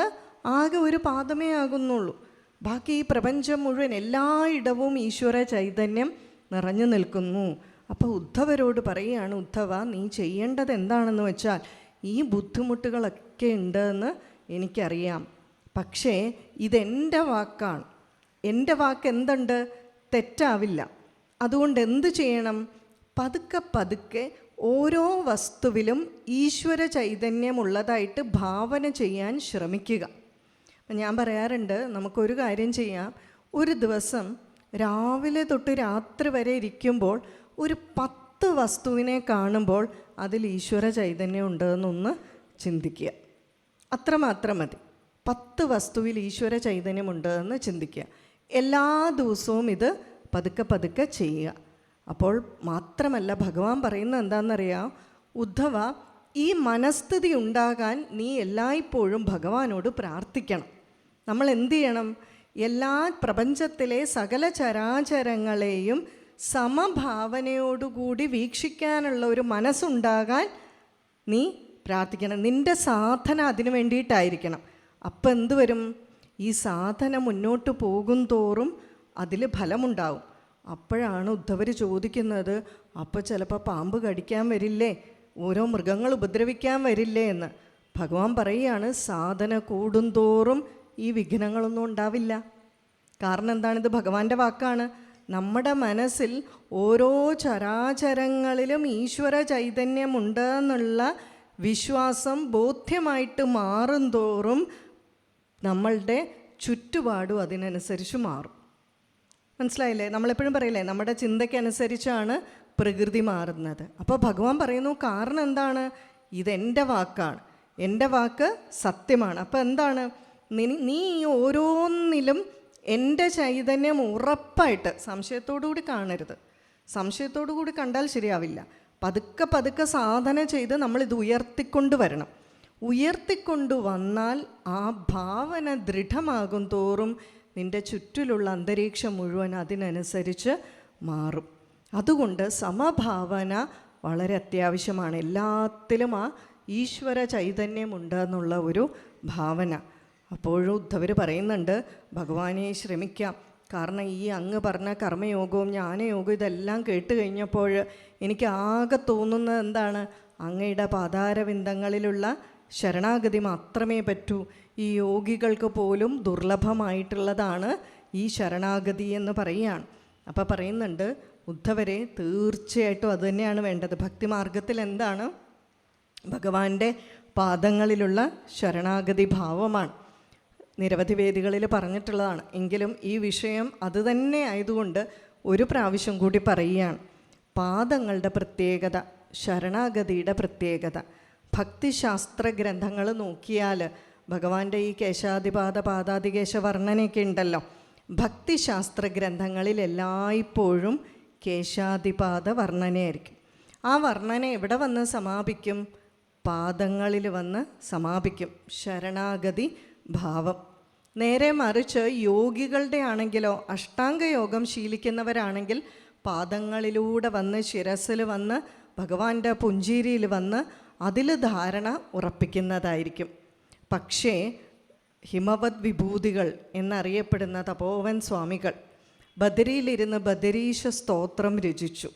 ആകെ ഒരു പാദമേ ആകുന്നുള്ളൂ. ബാക്കി ഈ പ്രപഞ്ചം മുഴുവൻ എല്ലായിടവും ഈശ്വര ചൈതന്യം നിറഞ്ഞു നിൽക്കുന്നു. അപ്പോൾ ഉദ്ധവരോട് പറയുകയാണ്, ഉദ്ധവ നീ ചെയ്യേണ്ടത് എന്താണെന്ന് വെച്ചാൽ, ഈ ബുദ്ധിമുട്ടുകളൊക്കെ ഉണ്ടെന്ന് എനിക്കറിയാം, പക്ഷേ ഇതെൻ്റെ വാക്കാണ്. എൻ്റെ വാക്ക് എന്തുണ്ട്? തെറ്റാവില്ല. അതുകൊണ്ട് എന്ത് ചെയ്യണം? പതുക്കെ പതുക്കെ ഓരോ വസ്തുവിലും ഈശ്വര ചൈതന്യമുള്ളതായിട്ട് ഭാവന ചെയ്യാൻ ശ്രമിക്കുക. ഞാൻ പറയാറുണ്ട്, നമുക്കൊരു കാര്യം ചെയ്യാം. ഒരു ദിവസം രാവിലെ തൊട്ട് രാത്രി വരെ ഇരിക്കുമ്പോൾ ഒരു 10 വസ്തുവിനെ കാണുമ്പോൾ അതിൽ ഈശ്വര ചൈതന്യം ഉണ്ടെന്നൊന്ന് ചിന്തിക്കുക. അത്രമാത്രം മതി. 10 വസ്തുവിൽ ഈശ്വര ചൈതന്യമുണ്ടെന്ന് ചിന്തിക്കുക. എല്ലാ ദിവസവും ഇത് പതുക്കെ പതുക്കെ ചെയ്യുക. അപ്പോൾ മാത്രമല്ല, ഭഗവാൻ പറയുന്നത് എന്താണെന്നറിയാം? ഉദ്ധവ, ഈ മനസ്ഥിതി ഉണ്ടാകാൻ നീ എല്ലായ്പ്പോഴും ഭഗവാനോട് പ്രാർത്ഥിക്കണം. നമ്മൾ എന്തു ചെയ്യണം? എല്ലാ പ്രപഞ്ചത്തിലെ സകല ചരാചരങ്ങളെയും സമഭാവനയോടുകൂടി വീക്ഷിക്കാനുള്ള ഒരു മനസ്സുണ്ടാകാൻ നീ പ്രാർത്ഥിക്കണം. നിൻ്റെ സാധന അതിനു വേണ്ടിയിട്ടായിരിക്കണം. അപ്പം എന്തു വരും? ഈ സാധന മുന്നോട്ട് പോകും തോറും അതിൽ ഫലമുണ്ടാവും. അപ്പോഴാണ് ഉദ്ധവർ ചോദിക്കുന്നത്, അപ്പോൾ ചിലപ്പോൾ പാമ്പ് കടിക്കാൻ വരില്ലേ, ഓരോ മൃഗങ്ങൾ ഉപദ്രവിക്കാൻ വരില്ലേ എന്ന്. ഭഗവാൻ പറയുകയാണ്, സാധന കൂടുന്തോറും ഈ വിഘ്നങ്ങളൊന്നും ഉണ്ടാവില്ല. കാരണം എന്താണിത്? ഭഗവാന്റെ വാക്കാണ്. നമ്മുടെ മനസ്സിൽ ഓരോ ചരാചരങ്ങളിലും ഈശ്വര ചൈതന്യമുണ്ടെന്നുള്ള വിശ്വാസം ബോധ്യമായിട്ട് മാറും തോറും നമ്മളുടെ ചുറ്റുപാടും അതിനനുസരിച്ച് മാറും. മനസ്സിലായില്ലേ? നമ്മളെപ്പോഴും പറയില്ലേ, നമ്മുടെ ചിന്തയ്ക്കനുസരിച്ചാണ് പ്രകൃതി മാറുന്നത്. അപ്പോൾ ഭഗവാൻ പറയുന്നു, കാരണം എന്താണ്? ഇതെൻ്റെ വാക്കാണ്, എൻ്റെ വാക്ക് സത്യമാണ്. അപ്പോൾ എന്താണ്? നീ ഓരോന്നിലും എൻ്റെ ചൈതന്യം ഉറപ്പായിട്ട് സംശയത്തോടു കൂടി കാണരുത്. സംശയത്തോടു കൂടി കണ്ടാൽ ശരിയാവില്ല. പതുക്കെ പതുക്കെ സാധന ചെയ്ത് നമ്മളിത് ഉയർത്തിക്കൊണ്ട് വരണം. ഉയർത്തിക്കൊണ്ടു വന്നാൽ ആ ഭാവന ദൃഢമാകും തോറും നിൻ്റെ ചുറ്റിലുള്ള അന്തരീക്ഷം മുഴുവൻ അതിനനുസരിച്ച് മാറും. അതുകൊണ്ട് സമഭാവന വളരെ അത്യാവശ്യമാണ്. എല്ലാത്തിലും ആ ഈശ്വര ചൈതന്യമുണ്ട് എന്നുള്ള ഒരു ഭാവന. അപ്പോഴും ഉദ്ധവർ പറയുന്നുണ്ട്, ഭഗവാനെ ശ്രമിക്കാം. കാരണം ഈ അങ്ങ് പറഞ്ഞ കർമ്മയോഗവും ജ്ഞാനയോഗവും ഇതെല്ലാം കേട്ട് കഴിഞ്ഞപ്പോൾ എനിക്ക് ആകെ തോന്നുന്നത് എന്താണ്? അങ്ങയുടെ പാതാരവിന്ദങ്ങളിലുള്ള ശരണാഗതി മാത്രമേ പറ്റൂ. ഈ യോഗികൾക്ക് പോലും ദുർലഭമായിട്ടുള്ളതാണ് ഈ ശരണാഗതി എന്ന് പറയുകയാണ്. അപ്പോൾ പറയുന്നുണ്ട്, ഉദ്ധവരെ തീർച്ചയായിട്ടും അതുതന്നെയാണ് വേണ്ടത്. ഭക്തിമാർഗത്തിൽ എന്താണ്? ഭഗവാന്റെ പാദങ്ങളിലുള്ള ശരണാഗതി ഭാവമാണ്. നിരവധി വേദികളിൽ പറഞ്ഞിട്ടുള്ളതാണ്. എങ്കിലും ഈ വിഷയം അതുതന്നെ ആയതുകൊണ്ട് ഒരു പ്രാവശ്യം കൂടി പറയുകയാണ്. പാദങ്ങളുടെ പ്രത്യേകത, ശരണാഗതിയുടെ പ്രത്യേകത. ഭക്തിശാസ്ത്ര ഗ്രന്ഥങ്ങൾ നോക്കിയാൽ ഭഗവാന്റെ ഈ കേശാദിപാദ പാദാദികേശ വർണ്ണനയൊക്കെ ഉണ്ടല്ലോ. ഭക്തിശാസ്ത്ര ഗ്രന്ഥങ്ങളിൽ എല്ലായ്പ്പോഴും കേശാദിപാദ വർണ്ണനയായിരിക്കും. ആ വർണ്ണന എവിടെ വന്ന് സമാപിക്കും? പാദങ്ങളിൽ വന്ന് സമാപിക്കും. ശരണാഗതി ഭാവം. നേരെ മറിച്ച് യോഗികളുടെ ആണെങ്കിലോ, അഷ്ടാംഗയോഗം ശീലിക്കുന്നവരാണെങ്കിൽ പാദങ്ങളിലൂടെ വന്ന് ശിരസിൽ വന്ന് ഭഗവാന്റെ പുഞ്ചിരിയിൽ വന്ന് അതിൽ ധാരണ ഉറപ്പിക്കുന്നതായിരിക്കും. പക്ഷേ ഹിമവത് വിഭൂതികൾ എന്നറിയപ്പെടുന്ന തപോവൻ സ്വാമികൾ ബദരിയിലിരുന്ന് ബദരീശ സ്തോത്രം രചിച്ചു.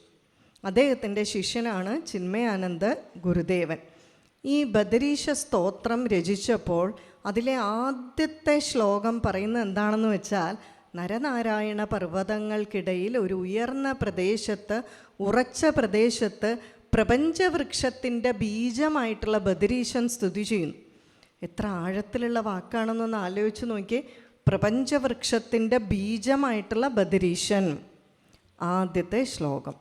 അദ്ദേഹത്തിൻ്റെ ശിഷ്യനാണ് ചിന്മയാനന്ദ ഗുരുദേവൻ. ഈ ബദരീശ സ്തോത്രം രചിച്ചപ്പോൾ അതിലെ ആദ്യത്തെ ശ്ലോകം പറയുന്നത് എന്താണെന്ന് വെച്ചാൽ, നരനാരായണ പർവ്വതങ്ങൾക്കിടയിൽ ഒരു ഉയർന്ന പ്രദേശത്ത്, ഉറച്ച പ്രദേശത്ത് പ്രപഞ്ചവൃക്ഷത്തിൻ്റെ ബീജമായിട്ടുള്ള ബദരീശൻ സ്തുതി ചെയ്യുന്നു. എത്ര ആഴത്തിലുള്ള വാക്കാണെന്നൊന്ന് ആലോചിച്ച് നോക്കിയേ. പ്രപഞ്ചവൃക്ഷത്തിൻ്റെ ബീജമായിട്ടുള്ള ബദരീശൻ, ആദ്യത്തെ ശ്ലോകം.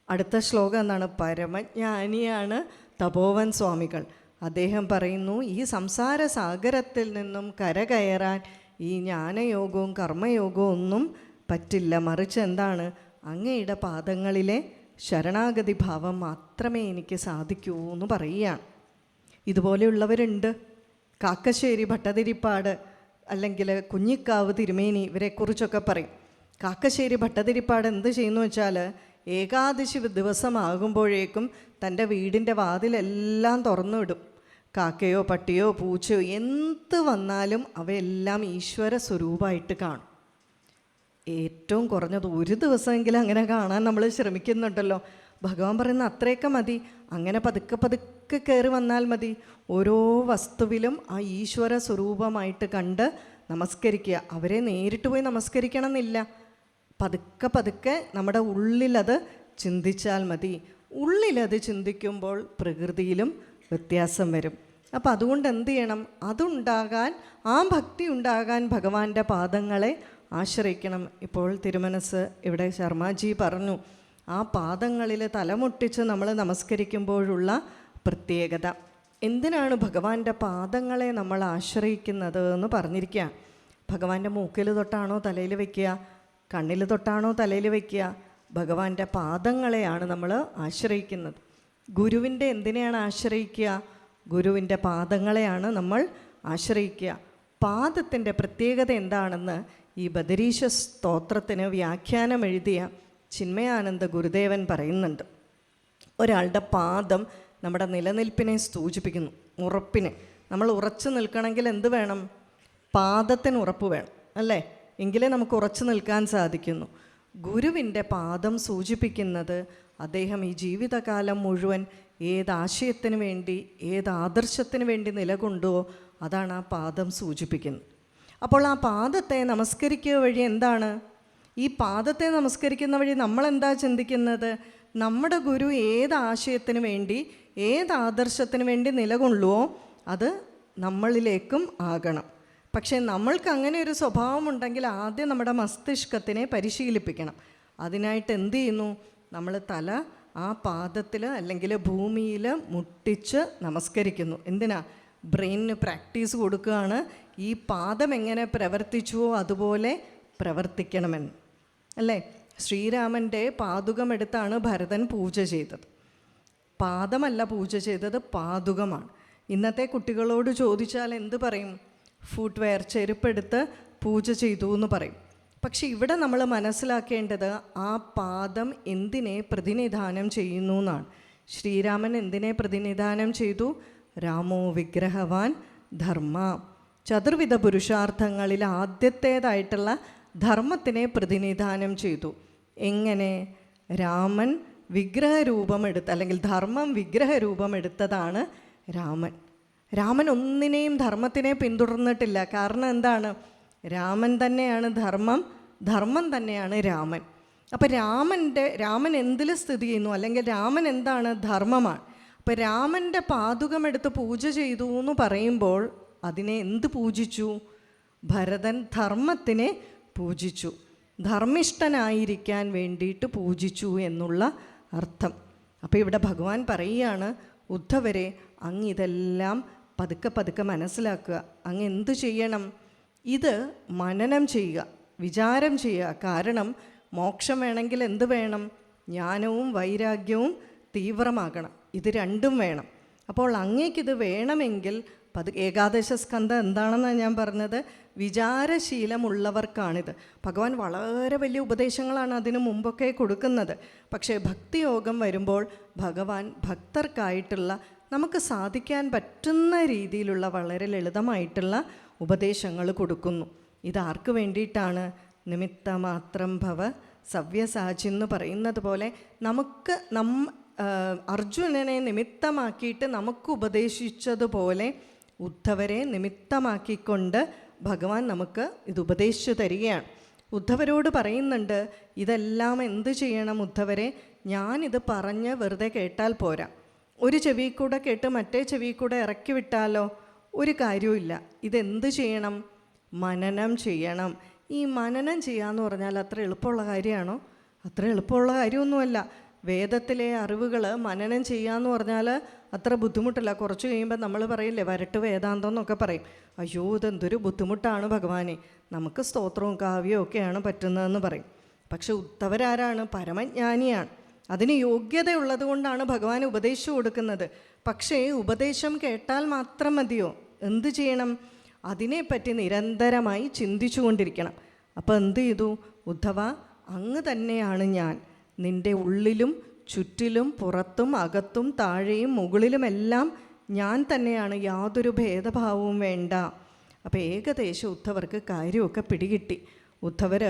അടുത്ത ശ്ലോകം എന്താണ്? പരമജ്ഞാനിയാണ് തപോവൻ സ്വാമികൾ. അദ്ദേഹം പറയുന്നു, ഈ സംസാര സാഗരത്തിൽ നിന്നും കരകയറാൻ ഈ ജ്ഞാനയോഗവും കർമ്മയോഗവും ഒന്നും പറ്റില്ല. മറിച്ച് എന്താണ്? അങ്ങയുടെ പാദങ്ങളിലെ ശരണാഗതി ഭാവം മാത്രമേ എനിക്ക് സാധിക്കൂ എന്ന് പറയുകയാണ്. ഇതുപോലെയുള്ളവരുണ്ട്. കാക്കശ്ശേരി ഭട്ടതിരിപ്പാട് അല്ലെങ്കിൽ കുഞ്ഞിക്കാവ് തിരുമേനി ഇവരെക്കുറിച്ചൊക്കെ പറയും. കാക്കശ്ശേരി ഭട്ടതിരിപ്പാട് എന്ത് ചെയ്യുന്നു വെച്ചാൽ, ഏകാദശി ദിവസമാകുമ്പോഴേക്കും തൻ്റെ വീടിൻ്റെ വാതിലെല്ലാം തുറന്നു വിടും. കാക്കയോ പട്ടിയോ പൂച്ചയോ എന്ത് വന്നാലും അവയെല്ലാം ഈശ്വര സ്വരൂപമായിട്ട് കാണും. ഏറ്റവും കുറഞ്ഞത് ഒരു ദിവസമെങ്കിലും അങ്ങനെ കാണാൻ നമ്മൾ ശ്രമിക്കുന്നുണ്ടല്ലോ. ഭഗവാൻ പറയുന്ന അത്രയൊക്കെ മതി. അങ്ങനെ പതുക്കെ പതുക്കെ കയറി വന്നാൽ മതി. ഓരോ വസ്തുവിലും ആ ഈശ്വര സ്വരൂപമായിട്ട് കണ്ട് നമസ്കരിക്കുക. അവരെ നേരിട്ട് പോയി നമസ്കരിക്കണം എന്നില്ല. പതുക്കെ പതുക്കെ നമ്മുടെ ഉള്ളിലത് ചിന്തിച്ചാൽ മതി. ഉള്ളിലത് ചിന്തിക്കുമ്പോൾ പ്രകൃതിയിലും വ്യത്യാസം വരും. അപ്പം അതുകൊണ്ട് എന്ത് ചെയ്യണം? അതുണ്ടാകാൻ, ആ ഭക്തി ഉണ്ടാകാൻ ഭഗവാന്റെ പാദങ്ങളെ ആശ്രയിക്കണം. ഇപ്പോൾ തിരുമനസ് ഇവിടെ ശർമാജി പറഞ്ഞു, ആ പാദങ്ങളിൽ തലമുട്ടിച്ച് നമ്മൾ നമസ്കരിക്കുമ്പോഴുള്ള പ്രത്യേകത. എന്തിനാണ് ഭഗവാന്റെ പാദങ്ങളെ നമ്മൾ ആശ്രയിക്കുന്നത് എന്ന് പറഞ്ഞിരിക്കുക. ഭഗവാന്റെ മൂക്കിൽ തൊട്ടാണോ തലയിൽ വയ്ക്കുക? കണ്ണിൽ തൊട്ടാണോ തലയിൽ വയ്ക്കുക? ഭഗവാന്റെ പാദങ്ങളെയാണ് നമ്മൾ ആശ്രയിക്കുന്നത്. ഗുരുവിൻ്റെ എന്തിനെയാണ് ആശ്രയിക്കുക? ഗുരുവിൻ്റെ പാദങ്ങളെയാണ് നമ്മൾ ആശ്രയിക്കുക. പാദത്തിൻ്റെ പ്രത്യേകത എന്താണെന്ന് ഈ ബദരീശ സ്തോത്രത്തിന് വ്യാഖ്യാനം എഴുതിയ ചിന്മയാനന്ദ ഗുരുദേവൻ പറയുന്നുണ്ട്. ഒരാളുടെ പാദം നമ്മുടെ നിലനിൽപ്പിനെ സൂചിപ്പിക്കുന്നു, ഉറപ്പിനെ. നമ്മൾ ഉറച്ചു നിൽക്കണമെങ്കിൽ എന്ത് വേണം? പാദത്തിന് ഉറപ്പ് വേണം, അല്ലേ? എങ്കിലേ നമുക്ക് ഉറച്ചു നിൽക്കാൻ സാധിക്കുന്നു. ഗുരുവിൻ്റെ പാദം സൂചിപ്പിക്കുന്നത് അദ്ദേഹം ഈ ജീവിതകാലം മുഴുവൻ ഏതാശയത്തിന് വേണ്ടി, ഏതാദർശത്തിന് വേണ്ടി നിലകൊണ്ടോ അതാണ് ആ പാദം സൂചിപ്പിക്കുന്നത്. അപ്പോൾ ആ പാദത്തെ നമസ്കരിക്കുക വഴി എന്താണ്? ഈ പാദത്തെ നമസ്കരിക്കുന്ന വഴി നമ്മളെന്താ ചിന്തിക്കുന്നത്? നമ്മുടെ ഗുരു ഏതാശയത്തിന് വേണ്ടി, ഏതാദർശത്തിന് വേണ്ടി നിലകൊള്ളുവോ അത് നമ്മളിലേക്കും ആകണം. പക്ഷേ നമ്മൾക്ക് അങ്ങനെ ഒരു സ്വഭാവമുണ്ടെങ്കിൽ ആദ്യം നമ്മുടെ മസ്തിഷ്കത്തിനെ പരിശീലിപ്പിക്കണം. അതിനായിട്ട് എന്ത് ചെയ്യുന്നു? നമ്മൾ തല ആ പാദത്തിൽ അല്ലെങ്കിൽ ഭൂമിയിൽ മുട്ടിച്ച് നമസ്കരിക്കുന്നു. എന്തിനാ? ബ്രെയിനിന് പ്രാക്ടീസ് കൊടുക്കുകയാണ്. ഈ പാദം എങ്ങനെ പ്രവർത്തിച്ചുവോ അതുപോലെ പ്രവർത്തിക്കണമെന്ന്, അല്ലേ? ശ്രീരാമൻ്റെ പാദുകമെടുത്താണ് ഭരതൻ പൂജ ചെയ്തത്. പാദമല്ല പൂജ ചെയ്തത്, പാദുകമാണ്. ഇന്നത്തെ കുട്ടികളോട് ചോദിച്ചാൽ എന്ത് പറയും? ഫുട്വെയർ, ചെരുപ്പെടുത്ത് പൂജ ചെയ്തു എന്ന് പറയും. പക്ഷെ ഇവിടെ നമ്മൾ മനസ്സിലാക്കേണ്ടത് ആ പാദം എന്തിനെ പ്രതിനിധാനം ചെയ്യുന്നു എന്നാണ്. ശ്രീരാമൻ എന്തിനെ പ്രതിനിധാനം ചെയ്തു? രാമോ വിഗ്രഹവാൻ ധർമ്മ. ചതുർവിധ പുരുഷാർത്ഥങ്ങളിൽ ആദ്യത്തേതായിട്ടുള്ള ധർമ്മത്തിനെ പ്രതിനിധാനം ചെയ്തു. എങ്ങനെ? രാമൻ വിഗ്രഹരൂപമെടുത്ത്, അല്ലെങ്കിൽ ധർമ്മം വിഗ്രഹരൂപമെടുത്തതാണ് രാമൻ. രാമൻ ഒന്നിനെയും ധർമ്മത്തിനെ പിന്തുടർന്നിട്ടില്ല. കാരണം എന്താണ്? രാമൻ തന്നെയാണ് ധർമ്മം, ധർമ്മം തന്നെയാണ് രാമൻ. അപ്പം രാമൻ എന്തിൽ സ്ഥിതി ചെയ്യുന്നു? അല്ലെങ്കിൽ രാമൻ എന്താണ്? ധർമ്മമാണ്. അപ്പം രാമൻ്റെ പാദുകമെടുത്ത് പൂജ ചെയ്തു എന്ന് പറയുമ്പോൾ അതിനെ എന്ത് പൂജിച്ചു? ഭരതൻ ധർമ്മത്തിനെ പൂജിച്ചു, ധർമ്മിഷ്ഠനായിരിക്കാൻ വേണ്ടിയിട്ട് പൂജിച്ചു എന്നുള്ള അർത്ഥം. അപ്പോൾ ഇവിടെ ഭഗവാൻ പറയുകയാണ്, ഉദ്ധവരെ അങ്ങ് ഇതെല്ലാം പതുക്കെ പതുക്കെ മനസ്സിലാക്കുക. അങ്ങ് എന്തു ചെയ്യണം? ഇത് മനനം ചെയ്യുക, വിചാരം ചെയ്യുക. കാരണം മോക്ഷം വേണമെങ്കിൽ എന്ത് വേണം? ജ്ഞാനവും വൈരാഗ്യവും തീവ്രമാകണം. ഇത് രണ്ടും വേണം. അപ്പോൾ അങ്ങേക്കിത് വേണമെങ്കിൽ ഏകാദശ സ്കന്ധം എന്താണെന്നാണ് ഞാൻ പറഞ്ഞത്? വിചാരശീലമുള്ളവർക്കാണിത്. ഭഗവാൻ വളരെ വലിയ ഉപദേശങ്ങളാണ് അതിനു മുമ്പൊക്കെ കൊടുക്കുന്നത്. പക്ഷേ ഭക്തിയോഗം വരുമ്പോൾ ഭഗവാൻ ഭക്തർക്കായിട്ടുള്ള, നമുക്ക് സാധിക്കാൻ പറ്റുന്ന രീതിയിലുള്ള വളരെ ലളിതമായിട്ടുള്ള ഉപദേശങ്ങൾ കൊടുക്കുന്നു. ഇതാർക്ക് വേണ്ടിയിട്ടാണ്? നിമിത്തമാത്രം ഭവ സവ്യസാചി എന്ന് പറയുന്നത് പോലെ നമുക്ക് അർജുനനെ നിമിത്തമാക്കിയിട്ട് നമുക്ക് ഉപദേശിച്ചതുപോലെ ഉദ്ധവരെ നിമിത്തമാക്കിക്കൊണ്ട് ഭഗവാൻ നമുക്ക് ഇത് ഉപദേശിച്ചു തരികയാണ്. ഉദ്ധവരോട് പറയുന്നുണ്ട്, ഇതെല്ലാം എന്ത് ചെയ്യണം ഉദ്ധവരെ? ഞാനിത് പറഞ്ഞ് വെറുതെ കേട്ടാൽ പോരാ. ഒരു ചെവി കൂടെ കേട്ട് മറ്റേ ചെവി കൂടെ ഇറക്കി വിട്ടാലോ? ഒരു കാര്യവുമില്ല. ഇതെന്ത് ചെയ്യണം? മനനം ചെയ്യണം. ഈ മനനം ചെയ്യാന്ന് പറഞ്ഞാൽ അത്ര എളുപ്പമുള്ള കാര്യമാണോ? അത്ര എളുപ്പമുള്ള കാര്യമൊന്നുമല്ല. വേദത്തിലെ അറിവുകൾ മനനം ചെയ്യാന്ന് പറഞ്ഞാൽ അത്ര ബുദ്ധിമുട്ടില്ല. കുറച്ച് കഴിയുമ്പോൾ നമ്മൾ പറയില്ലേ, വരട്ട് വേദാന്തം എന്നൊക്കെ പറയും. അയ്യോ, ഇതെന്തൊരു ബുദ്ധിമുട്ടാണ് ഭഗവാനെ, നമുക്ക് സ്തോത്രവും കാവ്യവും ഒക്കെയാണ് പറ്റുന്നതെന്ന് പറയും. പക്ഷെ ഉദ്ധവരാരാണ്? പരമജ്ഞാനിയാണ്. അതിന് യോഗ്യതയുള്ളത് കൊണ്ടാണ് ഭഗവാൻ ഉപദേശം കൊടുക്കുന്നത്. പക്ഷേ ഉപദേശം കേട്ടാൽ മാത്രം മതിയോ? എന്ത് ചെയ്യണം? അതിനെപ്പറ്റി നിരന്തരമായി ചിന്തിച്ചു കൊണ്ടിരിക്കണം. അപ്പോൾ എന്ത് ചെയ്തു? ഉദ്ധവ, അങ്ങ് തന്നെയാണ് ഞാൻ. നിൻ്റെ ഉള്ളിലും ചുറ്റിലും പുറത്തും അകത്തും താഴെയും മുകളിലുമെല്ലാം ഞാൻ തന്നെയാണ്. യാതൊരു ഭേദഭാവവും വേണ്ട. അപ്പോൾ ഏകദേശം ഉദ്ധവർക്ക് കാര്യമൊക്കെ പിടികിട്ടി. ഉദ്ധവർ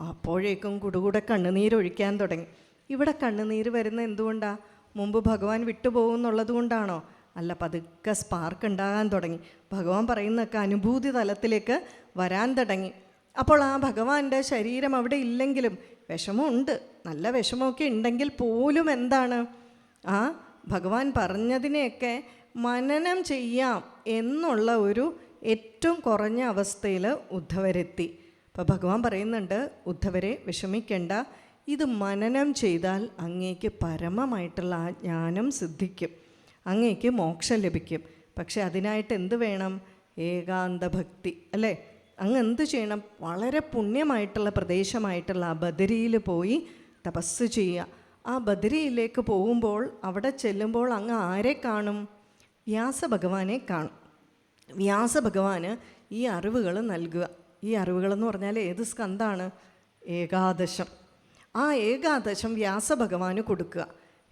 അപ്പോഴേക്കും കുടുകൂടെ കണ്ണുനീരൊഴിക്കാൻ തുടങ്ങി. ഇവിടെ കണ്ണുനീര് വരുന്ന എന്തുകൊണ്ടാണ്? മുമ്പ് ഭഗവാൻ വിട്ടുപോകുന്നുള്ളത് കൊണ്ടാണോ? അല്ല, പതുക്കെ സ്പാർക്ക് ഉണ്ടാകാൻ തുടങ്ങി. ഭഗവാൻ പറയുന്നതൊക്കെ അനുഭൂതി തലത്തിലേക്ക് വരാൻ തുടങ്ങി. അപ്പോൾ ആ ഭഗവാന്റെ ശരീരം അവിടെ ഇല്ലെങ്കിലും വിഷമമുണ്ട്, നല്ല വിഷമമൊക്കെ ഉണ്ടെങ്കിൽ പോലും എന്താണ്, ആ ഭഗവാൻ പറഞ്ഞതിനെയൊക്കെ മനനം ചെയ്യാം എന്നുള്ള ഒരു ഏറ്റവും കുറഞ്ഞ അവസ്ഥയിൽ ഉദ്ധവരെത്തി. അപ്പോൾ ഭഗവാൻ പറയുന്നുണ്ട്, ഉദ്ധവരെ വിഷമിക്കേണ്ട, ഇത് മനനം ചെയ്താൽ അങ്ങേക്ക് പരമമായിട്ടുള്ള ആ ജ്ഞാനം സിദ്ധിക്കും, അങ്ങേക്ക് മോക്ഷം ലഭിക്കും. പക്ഷെ അതിനായിട്ട് എന്ത് വേണം? ഏകാന്ത ഭക്തി, അല്ലേ? അങ്ങ് എന്ത് ചെയ്യണം? വളരെ പുണ്യമായിട്ടുള്ള പ്രദേശമായിട്ടുള്ള ആ ബദരിയിൽ പോയി തപസ് ചെയ്യുക. ആ ബദരിയിലേക്ക് പോകുമ്പോൾ, അവിടെ ചെല്ലുമ്പോൾ അങ്ങ് ആരെ കാണും? വ്യാസഭഗവാനെ കാണും. വ്യാസഭഗവാന് ഈ അറിവുകൾ നൽകുക. ഈ അറിവുകളെന്ന് പറഞ്ഞാൽ ഏത് സ്കന്ധാണ്? ഏകാദശം. ആ ഏകാദശം വ്യാസഭഗവാന് കൊടുക്കുക.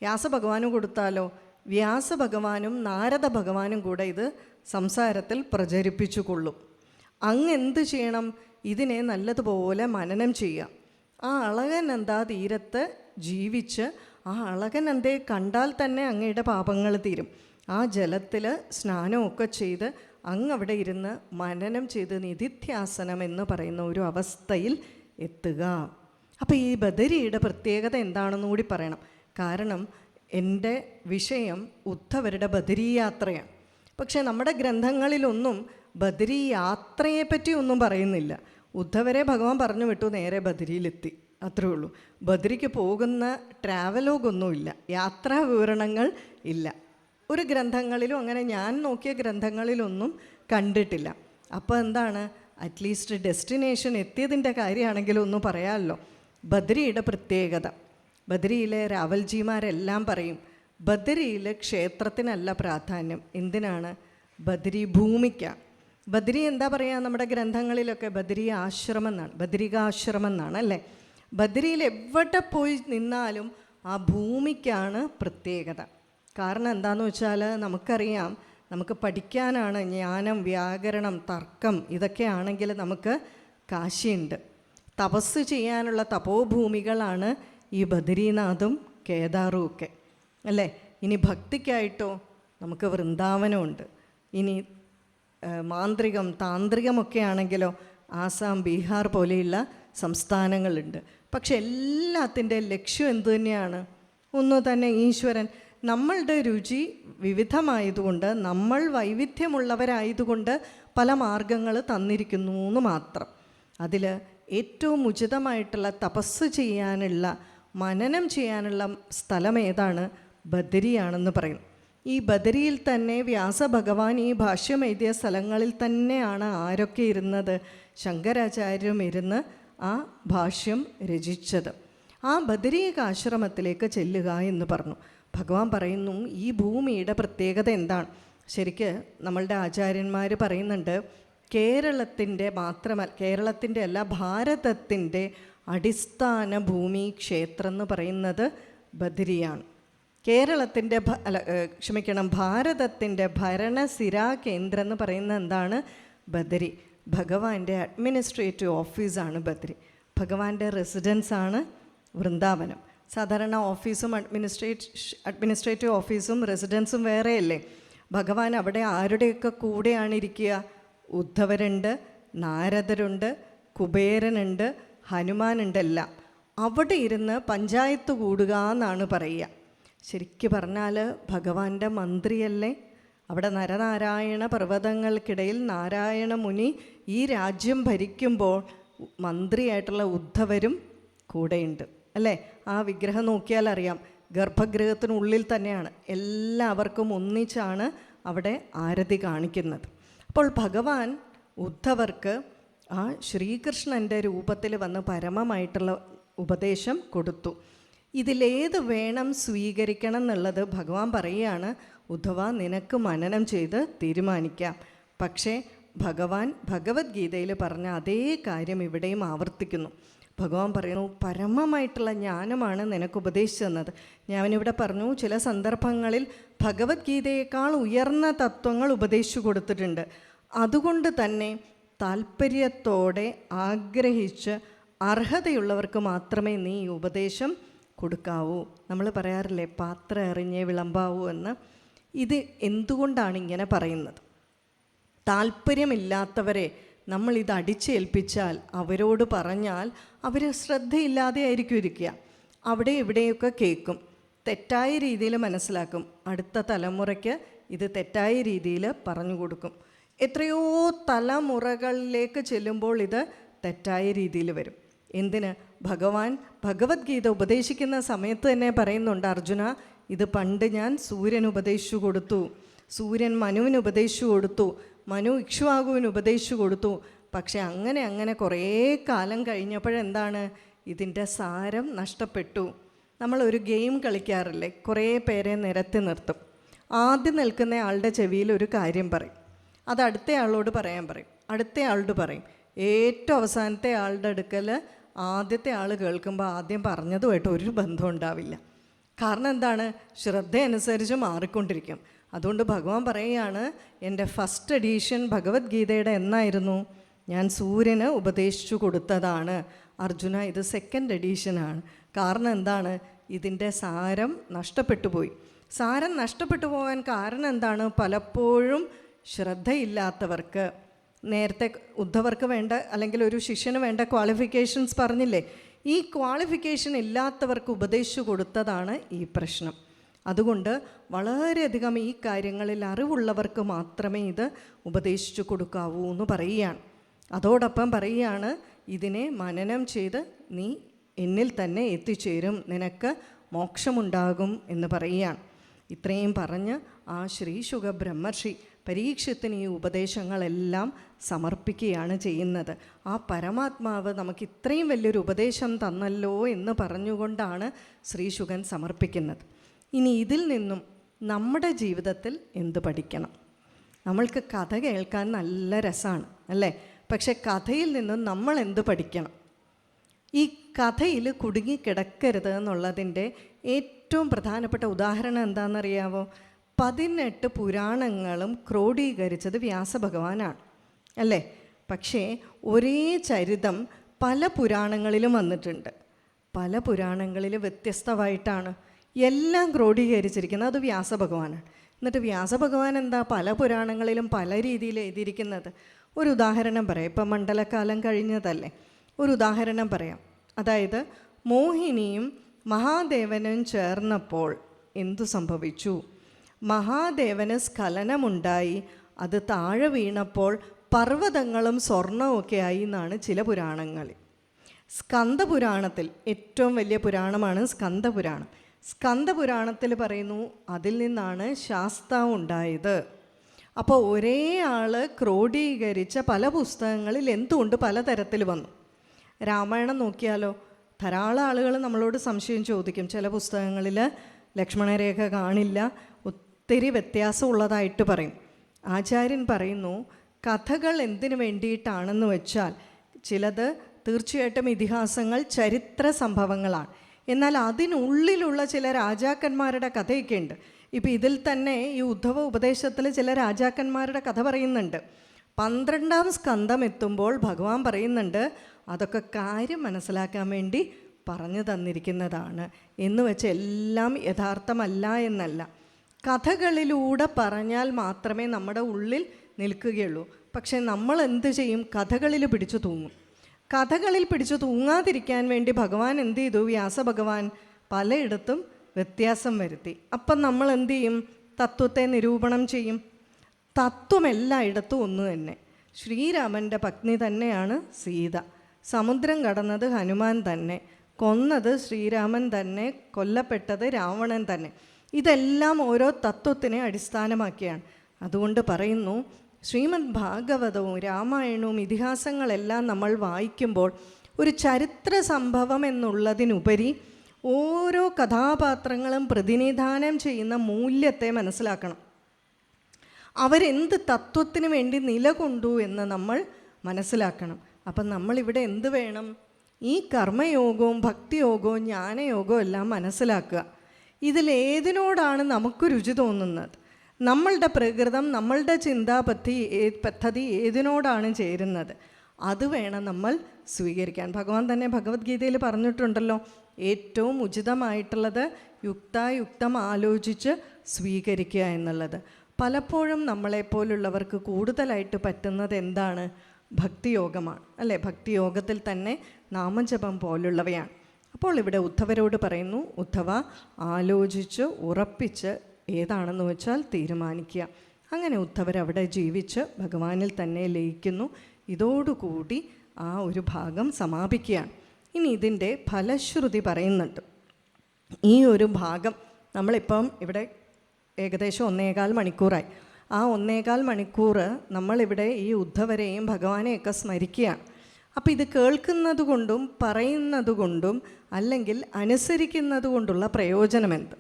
വ്യാസഭഗവാന് കൊടുത്താലോ, വ്യാസഭഗവാനും നാരദ ഭഗവാനും കൂടെ ഇത് സംസാരത്തിൽ പ്രചരിപ്പിച്ചു കൊള്ളും. അങ്ങ് എന്ത് ചെയ്യണം? ഇതിനെ നല്ലതുപോലെ മനനം ചെയ്യുക. ആ അളകനന്ദാ തീരത്ത് ജീവിച്ച് ആ അളകനന്ദയെ കണ്ടാൽ തന്നെ അങ്ങയുടെ പാപങ്ങൾ തീരും. ആ ജലത്തിൽ സ്നാനമൊക്കെ ചെയ്ത് അങ്ങ് അവിടെ ഇരുന്ന് മനനം ചെയ്ത് നിധിധ്യാസനം എന്ന് പറയുന്ന ഒരു അവസ്ഥയിൽ എത്തുക. അപ്പോൾ ഈ ബദരിയുടെ പ്രത്യേകത എന്താണെന്ന് കൂടി പറയണം. കാരണം എൻ്റെ വിഷയം ഉദ്ധവരുടെ ബദരി യാത്രയാണ്. പക്ഷേ നമ്മുടെ ഗ്രന്ഥങ്ങളിലൊന്നും ബദരി യാത്രയെപ്പറ്റി ഒന്നും പറയുന്നില്ല. ഉദ്ധവരെ ഭഗവാൻ പറഞ്ഞു വിട്ടു, നേരെ ബദരിയിലെത്തി, അത്രേ ഉള്ളൂ. ബദരിക്ക് പോകുന്ന ട്രാവലോഗൊന്നുമില്ല, യാത്രാ വിവരണങ്ങൾ ഇല്ല. ഒരു ഗ്രന്ഥങ്ങളിലും അങ്ങനെ ഞാൻ നോക്കിയ ഗ്രന്ഥങ്ങളിലൊന്നും കണ്ടിട്ടില്ല. അപ്പോൾ എന്താണ്, അറ്റ്ലീസ്റ്റ് ഡെസ്റ്റിനേഷൻ എത്തിയതിൻ്റെ കാര്യമാണെങ്കിലും ഒന്ന് പറയാമല്ലോ. ബദരിയുടെ പ്രത്യേകത, ബദരിയിലെ രാവൽജിമാരെല്ലാം പറയും, ബദരിയിൽ ക്ഷേത്രത്തിനല്ല പ്രാധാന്യം. എന്തിനാണ്? ബദരി ഭൂമിക്കാണ്. ബദരി എന്താ പറയുക, നമ്മുടെ ഗ്രന്ഥങ്ങളിലൊക്കെ ബദരി ആശ്രമം എന്നാണ്, ബദരികാശ്രമം എന്നാണ്, അല്ലേ? ബദരിയിൽ എവിടെ പോയി നിന്നാലും ആ ഭൂമിക്കാണ് പ്രത്യേകത. കാരണം എന്താണെന്ന് വെച്ചാൽ നമുക്കറിയാം, നമുക്ക് പഠിക്കാനാണ് ജ്ഞാനം, വ്യാകരണം, തർക്കം, ഇതൊക്കെ ആണെങ്കിൽ നമുക്ക് കാശിയുണ്ട്. തപസ് ചെയ്യാനുള്ള തപോഭൂമികളാണ് ഈ ബദരീനാഥും കേദാറും ഒക്കെ, അല്ലേ? ഇനി ഭക്തിക്കായിട്ടോ നമുക്ക് വൃന്ദാവനമുണ്ട്. ഇനി മാന്ത്രികം, താന്ത്രികമൊക്കെ ആണെങ്കിലോ ആസാം, ബീഹാർ പോലെയുള്ള സംസ്ഥാനങ്ങളുണ്ട്. പക്ഷെ എല്ലാത്തിൻ്റെ ലക്ഷ്യം എന്തു തന്നെയാണ്? ഒന്നു തന്നെ, ഈശ്വരൻ. നമ്മളുടെ രുചി വിവിധമായതുകൊണ്ട്, നമ്മൾ വൈവിധ്യമുള്ളവരായതുകൊണ്ട് പല മാർഗങ്ങൾ തന്നിരിക്കുന്നു എന്ന് മാത്രം. അതിൽ ഏറ്റവും ഉചിതമായിട്ടുള്ള തപസ് ചെയ്യാനുള്ള, മനനം ചെയ്യാനുള്ള സ്ഥലം ഏതാണ്? ബദരിയാണെന്ന് പറയും. ഈ ബദരിയിൽ തന്നെ വ്യാസഭഗവാൻ ഈ ഭാഷ്യം എഴുതിയ സ്ഥലങ്ങളിൽ തന്നെയാണ് ആരൊക്കെ ഇരുന്നത്? ശങ്കരാചാര്യരും ഇരുന്ന് ആ ഭാഷ്യം രചിച്ചത്. ആ ബദരീകാശ്രമത്തിലേക്ക് ചെല്ലുക എന്ന് പറഞ്ഞു. ഭഗവാൻ പറയുന്നു, ഈ ഭൂമിയുടെ പ്രത്യേകത എന്താണ്? ശരിക്ക് നമ്മളുടെ ആചാര്യന്മാർ പറയുന്നുണ്ട്, കേരളത്തിൻ്റെ മാത്രമല്ല, കേരളത്തിൻ്റെ അല്ല, ഭാരതത്തിൻ്റെ അടിസ്ഥാന ഭൂമി ക്ഷേത്രം എന്ന് പറയുന്നത് ബദരിയാണ്. കേരളത്തിൻ്റെ ഭാരതത്തിൻ്റെ ഭരണസിരാ കേന്ദ്രം എന്ന് പറയുന്നത് എന്താണ്? ബദരി. ഭഗവാന്റെ അഡ്മിനിസ്ട്രേറ്റീവ് ഓഫീസാണ് ബദരി. ഭഗവാന്റെ റെസിഡൻസാണ് വൃന്ദാവനം. സാധാരണ ഓഫീസും അഡ്മിനിസ്ട്രേറ്റീവ് ഓഫീസും റെസിഡൻസും വേറെയല്ലേ? ഭഗവാൻ അവിടെ ആരുടെയൊക്കെ കൂടെയാണ് ഇരിക്കുക? ഉദ്ധവരുണ്ട്, നാരദരുണ്ട്, കുബേരനുണ്ട്, ഹനുമാനുണ്ടെല്ലാം. അവിടെ ഇരുന്ന് പഞ്ചായത്ത് കൂടുക എന്നാണ് പറയുക. ശരിക്ക് പറഞ്ഞാൽ ഭഗവാന്റെ മന്ത്രിയല്ലേ? അവിടെ നരനാരായണ പർവ്വതങ്ങൾക്കിടയിൽ നാരായണ മുനി ഈ രാജ്യം ഭരിക്കുമ്പോൾ മന്ത്രിയായിട്ടുള്ള ഉദ്ധവരും കൂടെയുണ്ട് അല്ലേ? ആ വിഗ്രഹം നോക്കിയാൽ അറിയാം, ഗർഭഗൃഹത്തിനുള്ളിൽ തന്നെയാണ്. എല്ലാവർക്കും ഒന്നിച്ചാണ് അവിടെ ആരതി കാണിക്കുന്നത്. അപ്പോൾ ഭഗവാൻ ഉദ്ധവർക്ക് ആ ശ്രീകൃഷ്ണൻ്റെ രൂപത്തിൽ വന്ന് പരമമായിട്ടുള്ള ഉപദേശം കൊടുത്തു. ഇതിലേത് വേണം സ്വീകരിക്കണം എന്നുള്ളത് ഭഗവാൻ പറയുകയാണ്, ഉദ്ധവ നിനക്ക് മനനം ചെയ്ത് തീരുമാനിക്കാം. പക്ഷേ ഭഗവാൻ ഭഗവത്ഗീതയിൽ പറഞ്ഞ അതേ കാര്യം ഇവിടെയും ആവർത്തിക്കുന്നു. ഭഗവാൻ പറയുന്നു, പരമമായിട്ടുള്ള ജ്ഞാനമാണ് നിനക്ക് ഉപദേശിച്ചു തന്നത്. ഞാനിവിടെ പറഞ്ഞു, ചില സന്ദർഭങ്ങളിൽ ഭഗവത്ഗീതയേക്കാൾ ഉയർന്ന തത്വങ്ങൾ ഉപദേശിച്ചു കൊടുത്തിട്ടുണ്ട്. അതുകൊണ്ട് തന്നെ താല്പര്യത്തോടെ ആഗ്രഹിച്ച് അർഹതയുള്ളവർക്ക് മാത്രമേ നീ ഈ ഉപദേശം കൊടുക്കാവൂ. നമ്മൾ പറയാറില്ലേ, പാത്രം എറിഞ്ഞേ വിളമ്പാവൂ എന്ന്. ഇത് എന്തുകൊണ്ടാണ് ഇങ്ങനെ പറയുന്നത്? താല്പര്യമില്ലാത്തവരെ നമ്മളിത് അടിച്ചേൽപ്പിച്ചാൽ, അവരോട് പറഞ്ഞാൽ അവർ ശ്രദ്ധയില്ലാതെ ആയിരിക്കും ഇരിക്കുക. അവിടെ ഇവിടെയൊക്കെ കേൾക്കും, തെറ്റായ രീതിയിൽ മനസ്സിലാക്കും, അടുത്ത തലമുറയ്ക്ക് ഇത് തെറ്റായ രീതിയിൽ പറഞ്ഞു കൊടുക്കും. എത്രയോ തലമുറകളിലേക്ക് ചെല്ലുമ്പോൾ ഇത് തെറ്റായ രീതിയിൽ വരും. എന്തിന്? ഭഗവാൻ ഭഗവത്ഗീത ഉപദേശിക്കുന്ന സമയത്ത് തന്നെ പറയുന്നുണ്ട്, അർജുന ഇത് പണ്ട് ഞാൻ സൂര്യന് ഉപദേശിച്ചു കൊടുത്തു, സൂര്യൻ മനുവിന് ഉപദേശിച്ചു കൊടുത്തു, മനു ഇക്ഷ്വാകുവിന് ഉപദേശിച്ചു കൊടുത്തു. പക്ഷെ അങ്ങനെ കുറേ കാലം കഴിഞ്ഞപ്പോഴെന്താണ്, ഇതിൻ്റെ സാരം നഷ്ടപ്പെട്ടു. നമ്മളൊരു ഗെയിം കളിക്കാറില്ലേ, കുറേ പേരെ നിരത്തി നിർത്തും. ആദ്യം നിൽക്കുന്ന ആളുടെ ചെവിയിൽ ഒരു കാര്യം പറയും, അത് അടുത്ത ആളോട് പറയാൻ പറയും, അടുത്ത ആളോട് പറയും. ഏറ്റവും അവസാനത്തെ ആളുടെ അടുക്കൽ ആദ്യത്തെ ആൾ കേൾക്കുമ്പോൾ ആദ്യം പറഞ്ഞതുമായിട്ട് ഒരു ബന്ധം ഉണ്ടാവില്ല. കാരണം എന്താണ്? ശ്രദ്ധയനുസരിച്ച് മാറിക്കൊണ്ടിരിക്കും. അതുകൊണ്ട് ഭഗവാൻ പറയുകയാണ്, എൻ്റെ ഫസ്റ്റ് എഡീഷൻ ഭഗവത്ഗീതയുടെ എന്നായിരുന്നു? ഞാൻ സൂര്യന് ഉപദേശിച്ചു കൊടുത്തതാണ്. അർജുന ഇത് സെക്കൻഡ് എഡീഷനാണ്. കാരണം എന്താണ്? ഇതിൻ്റെ സാരം നഷ്ടപ്പെട്ടു പോയി. സാരം നഷ്ടപ്പെട്ടു പോകാൻ കാരണം എന്താണ്? പലപ്പോഴും ശ്രദ്ധയില്ലാത്തവർക്ക്, നേരത്തെ ഉദ്ധവർക്ക് വേണ്ട അല്ലെങ്കിൽ ഒരു ശിഷ്യന് വേണ്ട ക്വാളിഫിക്കേഷൻസ് പറഞ്ഞില്ലേ, ഈ ക്വാളിഫിക്കേഷൻ ഇല്ലാത്തവർക്ക് ഉപദേശിച്ചു കൊടുത്തതാണ് ഈ പ്രശ്നം. അതുകൊണ്ട് വളരെയധികം ഈ കാര്യങ്ങളിൽ അറിവുള്ളവർക്ക് മാത്രമേ ഇത് ഉപദേശിച്ചു കൊടുക്കാവൂ എന്ന് പറയുകയാണ്. അതോടൊപ്പം പറയുകയാണ്, ഇതിനെ മനനം ചെയ്ത് നീ എന്നിൽ തന്നെ എത്തിച്ചേരും, നിനക്ക് മോക്ഷമുണ്ടാകും എന്ന് പറയുകയാണ്. ഇത്രയും പറഞ്ഞ് ആ ശ്രീശുക ബ്രഹ്മർഷി പരീക്ഷത്തിന് ഈ ഉപദേശങ്ങളെല്ലാം സമർപ്പിക്കുകയാണ് ചെയ്യുന്നത്. ആ പരമാത്മാവ് നമുക്ക് ഇത്രയും വലിയൊരു ഉപദേശം തന്നല്ലോ എന്ന് പറഞ്ഞുകൊണ്ടാണ് ശ്രീശുകൻ സമർപ്പിക്കുന്നത്. ഇനി ഇതിൽ നിന്നും നമ്മുടെ ജീവിതത്തിൽ എന്ത് പഠിക്കണം? നമ്മൾക്ക് കഥ കേൾക്കാൻ നല്ല രസമാണ് അല്ലേ? പക്ഷെ കഥയിൽ നിന്നും നമ്മൾ എന്ത് പഠിക്കണം? ഈ കഥയിൽ കുടുങ്ങിക്കിടക്കരുത് എന്നുള്ളതിൻ്റെ ഏറ്റവും പ്രധാനപ്പെട്ട ഉദാഹരണം എന്താണെന്നറിയാവോ? 18 പുരാണങ്ങളും ക്രോഡീകരിച്ചത് വ്യാസഭഗവാനാണ് അല്ലേ? പക്ഷേ ഒരേ ചരിതം പല പുരാണങ്ങളിലും വന്നിട്ടുണ്ട്. പല പുരാണങ്ങളിൽ വ്യത്യസ്തമായിട്ടാണ് എല്ലാം ക്രോഡീകരിച്ചിരിക്കുന്നത്. അത് വ്യാസഭഗവാനാണ്. എന്നിട്ട് വ്യാസഭഗവാൻ എന്താ പല പുരാണങ്ങളിലും പല രീതിയിൽ എഴുതിയിരിക്കുന്നത്? ഒരു ഉദാഹരണം പറയാം. ഇപ്പം മണ്ഡലകാലം കഴിഞ്ഞതല്ലേ, ഒരു ഉദാഹരണം പറയാം. അതായത് മോഹിനിയും മഹാദേവനും ചേർന്നപ്പോൾ എന്തു സംഭവിച്ചു? മഹാദേവന് സ്ഖലനമുണ്ടായി, അത് താഴെ വീണപ്പോൾ പർവ്വതങ്ങളും സ്വർണമൊക്കെ ആയി എന്നാണ് ചില പുരാണങ്ങളിൽ. സ്കന്ദപുരാണത്തിൽ ഏറ്റവും വലിയ പുരാണമാണ് സ്കന്ദപുരാണം. സ്കന്ദപുരാണത്തിൽ പറയുന്നു അതിൽ നിന്നാണ് ശാസ്താവ് ഉണ്ടായത്. അപ്പോൾ ഒരേ ആൾ ക്രോഡീകരിച്ച പല പുസ്തകങ്ങളിൽ എന്തുകൊണ്ട് പലതരത്തിൽ വന്നു? രാമായണം നോക്കിയാലോ, ധാരാളം ആളുകൾ നമ്മളോട് സംശയം ചോദിക്കും. ചില പുസ്തകങ്ങളിൽ ലക്ഷ്മണരേഖ കാണില്ല, ഒത്തിരി വ്യത്യാസമുള്ളതായിട്ട് പറയും. ആചാര്യൻ പറയുന്നു കഥകൾ എന്തിനു വേണ്ടിയിട്ടാണെന്ന് വെച്ചാൽ, ചിലത് തീർച്ചയായിട്ടും ഇതിഹാസങ്ങൾ, ചരിത്ര സംഭവങ്ങളാണ്. എന്നാൽ അതിനുള്ളിലുള്ള ചില രാജാക്കന്മാരുടെ കഥയൊക്കെ ഉണ്ട്. ഇപ്പം ഇതിൽ തന്നെ ഈ ഉദ്ധവ ഉപദേശത്തിൽ ചില രാജാക്കന്മാരുടെ കഥ പറയുന്നുണ്ട്. 12-ാം സ്കന്ധം എത്തുമ്പോൾ ഭഗവാൻ പറയുന്നുണ്ട് അതൊക്കെ കാര്യം മനസ്സിലാക്കാൻ വേണ്ടി പറഞ്ഞു തന്നിരിക്കുന്നതാണ് എന്ന് വെച്ച് എല്ലാം യഥാർത്ഥമല്ല എന്നല്ല. കഥകളിലൂടെ പറഞ്ഞാൽ മാത്രമേ നമ്മുടെ ഉള്ളിൽ നിൽക്കുകയുള്ളൂ. പക്ഷേ നമ്മൾ എന്ത് ചെയ്യും? കഥകളിൽ പിടിച്ചു തൂങ്ങും. കഥകളിൽ പിടിച്ചു തൂങ്ങാതിരിക്കാൻ വേണ്ടി ഭഗവാൻ എന്ത് ചെയ്തു? വ്യാസഭഗവാൻ പലയിടത്തും വ്യത്യാസം വരുത്തി. അപ്പം നമ്മൾ എന്ത് ചെയ്യും? തത്വത്തെ നിരൂപണം ചെയ്യും. തത്വം എല്ലായിടത്തും ഒന്ന് തന്നെ. ശ്രീരാമൻ്റെ പത്നി തന്നെയാണ് സീത. സമുദ്രം കടന്നത് ഹനുമാൻ തന്നെ, കൊന്നത് ശ്രീരാമൻ തന്നെ, കൊല്ലപ്പെട്ടത് രാവണൻ തന്നെ. ഇതെല്ലാം ഓരോ തത്വത്തിനെ അടിസ്ഥാനമാക്കിയാണ്. അതുകൊണ്ട് പറയുന്നു, ശ്രീമദ് ഭാഗവതവും രാമായണവും ഇതിഹാസങ്ങളെല്ലാം നമ്മൾ വായിക്കുമ്പോൾ ഒരു ചരിത്ര സംഭവം എന്നുള്ളതിനുപരി ഓരോ കഥാപാത്രങ്ങളും പ്രതിനിധാനം ചെയ്യുന്ന മൂല്യത്തെ മനസ്സിലാക്കണം. അവരെന്ത് തത്വത്തിന് വേണ്ടി നിലകൊണ്ടു എന്ന് നമ്മൾ മനസ്സിലാക്കണം. അപ്പം നമ്മളിവിടെ എന്ത് വേണം? ഈ കർമ്മയോഗവും ഭക്തിയോഗവും ജ്ഞാനയോഗവും എല്ലാം മനസ്സിലാക്കുക. ഇതിലേതിനോടാണ് നമുക്ക് രുചി തോന്നുന്നത്? നമ്മളുടെ പ്രകൃതം, നമ്മളുടെ പദ്ധതി ഏതിനോടാണ് ചേരുന്നത്? അത് വേണം നമ്മൾ സ്വീകരിക്കാൻ. ഭഗവാൻ തന്നെ ഭഗവത്ഗീതയിൽ പറഞ്ഞിട്ടുണ്ടല്ലോ, ഏറ്റവും ഉചിതമായിട്ടുള്ളത് യുക്തായുക്തം ആലോചിച്ച് സ്വീകരിക്കുക എന്നുള്ളത്. പലപ്പോഴും നമ്മളെപ്പോലുള്ളവർക്ക് കൂടുതലായിട്ട് പറ്റുന്നത് എന്താണ്? ഭക്തിയോഗമാണ്, അല്ലേ? ഭക്തിയോഗത്തിൽ തന്നെ നാമജപം പോലുള്ളവയാണ്. അപ്പോൾ ഇവിടെ ഉദ്ധവരോട് പറയുന്നു, ഉദ്ധവ ആലോചിച്ച് ഉറപ്പിച്ച് ഏതാണെന്ന് വെച്ചാൽ തീരുമാനിക്കുക. അങ്ങനെ ഉദ്ധവരവിടെ ജീവിച്ച് ഭഗവാനിൽ തന്നെ ലയിക്കുന്നു. ഇതോടുകൂടി ആ ഒരു ഭാഗം സമാപിക്കുകയാണ്. ഇനി ഇതിൻ്റെ ഫലശ്രുതി പറയുന്നുണ്ട്. ഈ ഒരു ഭാഗം നമ്മളിപ്പം ഇവിടെ ഏകദേശം 1.25 മണിക്കൂറായി. ആ 1.25 മണിക്കൂർ നമ്മളിവിടെ ഈ ഉദ്ധവരെയും ഭഗവാനെയൊക്കെ സ്മരിക്കുകയാണ്. അപ്പോൾ ഇത് കേൾക്കുന്നത് കൊണ്ടും പറയുന്നത് കൊണ്ടും അല്ലെങ്കിൽ അനുസരിക്കുന്നത് കൊണ്ടുള്ള പ്രയോജനമെന്ത്?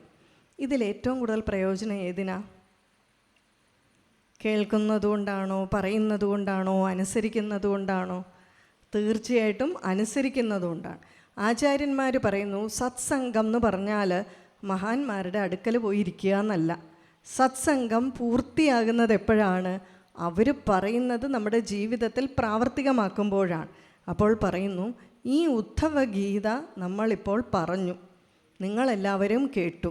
ഇതിലേറ്റവും കൂടുതൽ പ്രയോജനം ഏതിനാ? കേൾക്കുന്നത് കൊണ്ടാണോ, പറയുന്നത് കൊണ്ടാണോ, അനുസരിക്കുന്നത് കൊണ്ടാണോ? തീർച്ചയായിട്ടും അനുസരിക്കുന്നത് കൊണ്ടാണ്. ആചാര്യന്മാർ പറയുന്നു, സത്സംഗം എന്ന് പറഞ്ഞാൽ മഹാന്മാരുടെ അടുക്കൽ പോയിരിക്കുക എന്നല്ല. സത്സംഗം പൂർത്തിയാകുന്നത് എപ്പോഴാണ്? അവർ പറയുന്നത് നമ്മുടെ ജീവിതത്തിൽ പ്രാവർത്തികമാക്കുമ്പോഴാണ്. അപ്പോൾ പറയുന്നു, ഈ ഉദ്ധവ ഗീത നമ്മളിപ്പോൾ പറഞ്ഞു, നിങ്ങളെല്ലാവരും കേട്ടു.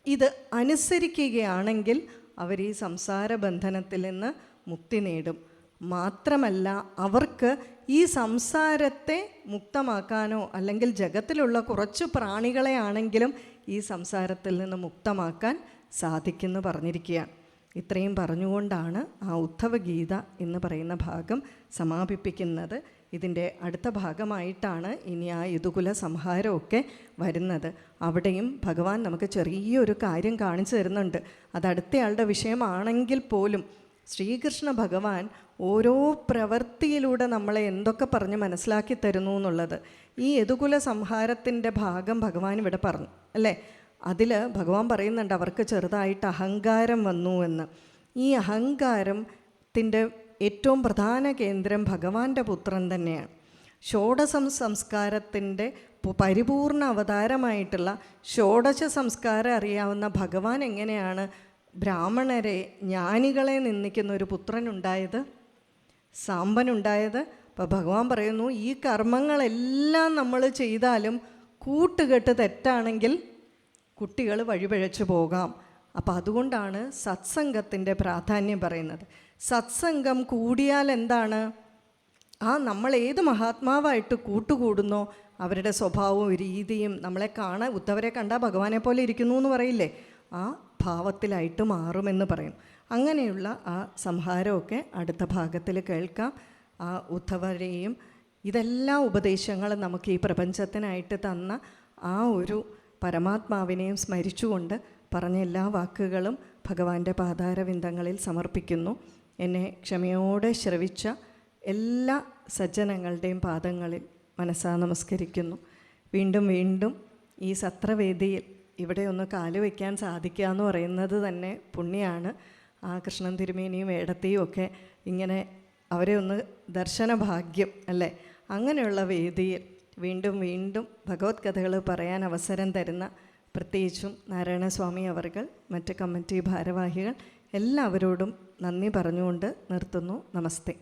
ഇത് അനുസരിക്കുകയാണെങ്കിൽ അവർ ഈ സംസാര ബന്ധനത്തിൽ നിന്ന് മുക്തി നേടും. മാത്രമല്ല, അവർക്ക് ഈ സംസാരത്തെ മുക്തമാക്കാനോ അല്ലെങ്കിൽ ജഗത്തിലുള്ള കുറച്ച് പ്രാണികളെ ആണെങ്കിലും ഈ സംസാരത്തിൽ നിന്ന് മുക്തമാക്കാൻ സാധിക്കുമെന്ന് പറഞ്ഞിരിക്കുകയാണ്. ഇത്രയും പറഞ്ഞുകൊണ്ടാണ് ആ ഉദ്ധവഗീത എന്ന് പറയുന്ന ഭാഗം സമാപിപ്പിക്കുന്നത്. ഇതിൻ്റെ അടുത്ത ഭാഗമായിട്ടാണ് ഇനി ആ യദുകുല സംഹാരമൊക്കെ വരുന്നത്. അവിടെയും ഭഗവാൻ നമുക്ക് ചെറിയൊരു കാര്യം കാണിച്ചു തരുന്നുണ്ട്. അത് അടുത്തയാളുടെ വിഷയമാണെങ്കിൽ പോലും ശ്രീകൃഷ്ണ ഭഗവാൻ ഓരോ പ്രവൃത്തിയിലൂടെ നമ്മളെ എന്തൊക്കെ പറഞ്ഞ് മനസ്സിലാക്കി തരുന്നു എന്നുള്ളത് ഈ യദുകുല സംഹാരത്തിൻ്റെ ഭാഗം ഭഗവാൻ ഇവിടെ പറഞ്ഞു, അല്ലേ? അതിൽ ഭഗവാൻ പറയുന്നുണ്ട്, അവർക്ക് ചെറുതായിട്ട് അഹങ്കാരം വന്നു എന്ന്. ഈ അഹങ്കാരത്തിൻ്റെ ഏറ്റവും പ്രധാന കേന്ദ്രം ഭഗവാന്റെ പുത്രൻ തന്നെയാണ്. ഷോഡശ സംസ്കാരത്തിൻ്റെ പരിപൂർണ അവതാരമായിട്ടുള്ള ഷോഡശ സംസ്കാരം അറിയാവുന്ന ഭഗവാൻ എങ്ങനെയാണ് ബ്രാഹ്മണരെ, ജ്ഞാനികളെ നിന്ദിക്കുന്ന ഒരു പുത്രനുണ്ടായത്, സാമ്പനുണ്ടായത്? അപ്പോൾ ഭഗവാൻ പറയുന്നു, ഈ കർമ്മങ്ങളെല്ലാം നമ്മൾ ചെയ്താലും കൂട്ടുകെട്ട് തെറ്റാണെങ്കിൽ കുട്ടികൾ വഴിപിഴച്ചു പോകാം. അപ്പോൾ അതുകൊണ്ടാണ് സത്സംഗത്തിൻ്റെ പ്രാധാന്യം പറയുന്നത്. സത്സംഗം കൂടിയാൽ എന്താണ്? നമ്മൾ ഏത് മഹാത്മാവായിട്ട് കൂട്ടുകൂടുന്നോ അവരുടെ സ്വഭാവവും രീതിയും നമ്മളെ ഉദ്ധവരെ കണ്ടാൽ ഭഗവാനെ പോലെ ഇരിക്കുന്നു എന്ന് പറയില്ലേ, ആ ഭാവത്തിലായിട്ട് മാറുമെന്ന് പറയും. അങ്ങനെയുള്ള ആ സംഹാരമൊക്കെ അടുത്ത ഭാഗത്തിൽ കേൾക്കാം. ആ ഉദ്ധവരെയും ഇതെല്ലാ ഉപദേശങ്ങളും നമുക്ക് ഈ പ്രപഞ്ചത്തിനായിട്ട് തന്ന ആ ഒരു പരമാത്മാവിനെയും സ്മരിച്ചുകൊണ്ട് പറഞ്ഞ എല്ലാ വാക്കുകളും ഭഗവാന്റെ പാതാരവിന്ദങ്ങളിൽ സമർപ്പിക്കുന്നു. എന്നെ ക്ഷമയോടെ ശ്രവിച്ച എല്ലാ സജ്ജനങ്ങളുടെയും പാദങ്ങളിൽ മനസ്സാ നമസ്കരിക്കുന്നു. വീണ്ടും വീണ്ടും ഈ സത്രവേദിയിൽ ഇവിടെ ഒന്ന് കാലുവയ്ക്കാൻ സാധിക്കുക എന്ന് പറയുന്നത് തന്നെ പുണ്യമാണ്. ആ കൃഷ്ണൻ തിരുമേനിയും ഏടത്തെയും ഒക്കെ ഇങ്ങനെ അവരെ ഒന്ന് ദർശനഭാഗ്യം, അല്ലേ? അങ്ങനെയുള്ള വേദിയിൽ വീണ്ടും വീണ്ടും ഭഗവത് കഥകൾ പറയാൻ അവസരം തരുന്ന പ്രത്യേകിച്ചും നാരായണസ്വാമി അവർകൾ, മറ്റ് കമ്മിറ്റി ഭാരവാഹികൾ എല്ലാവരോടും നന്ദി പറഞ്ഞുകൊണ്ട് നിർത്തുന്നു. നമസ്തേ.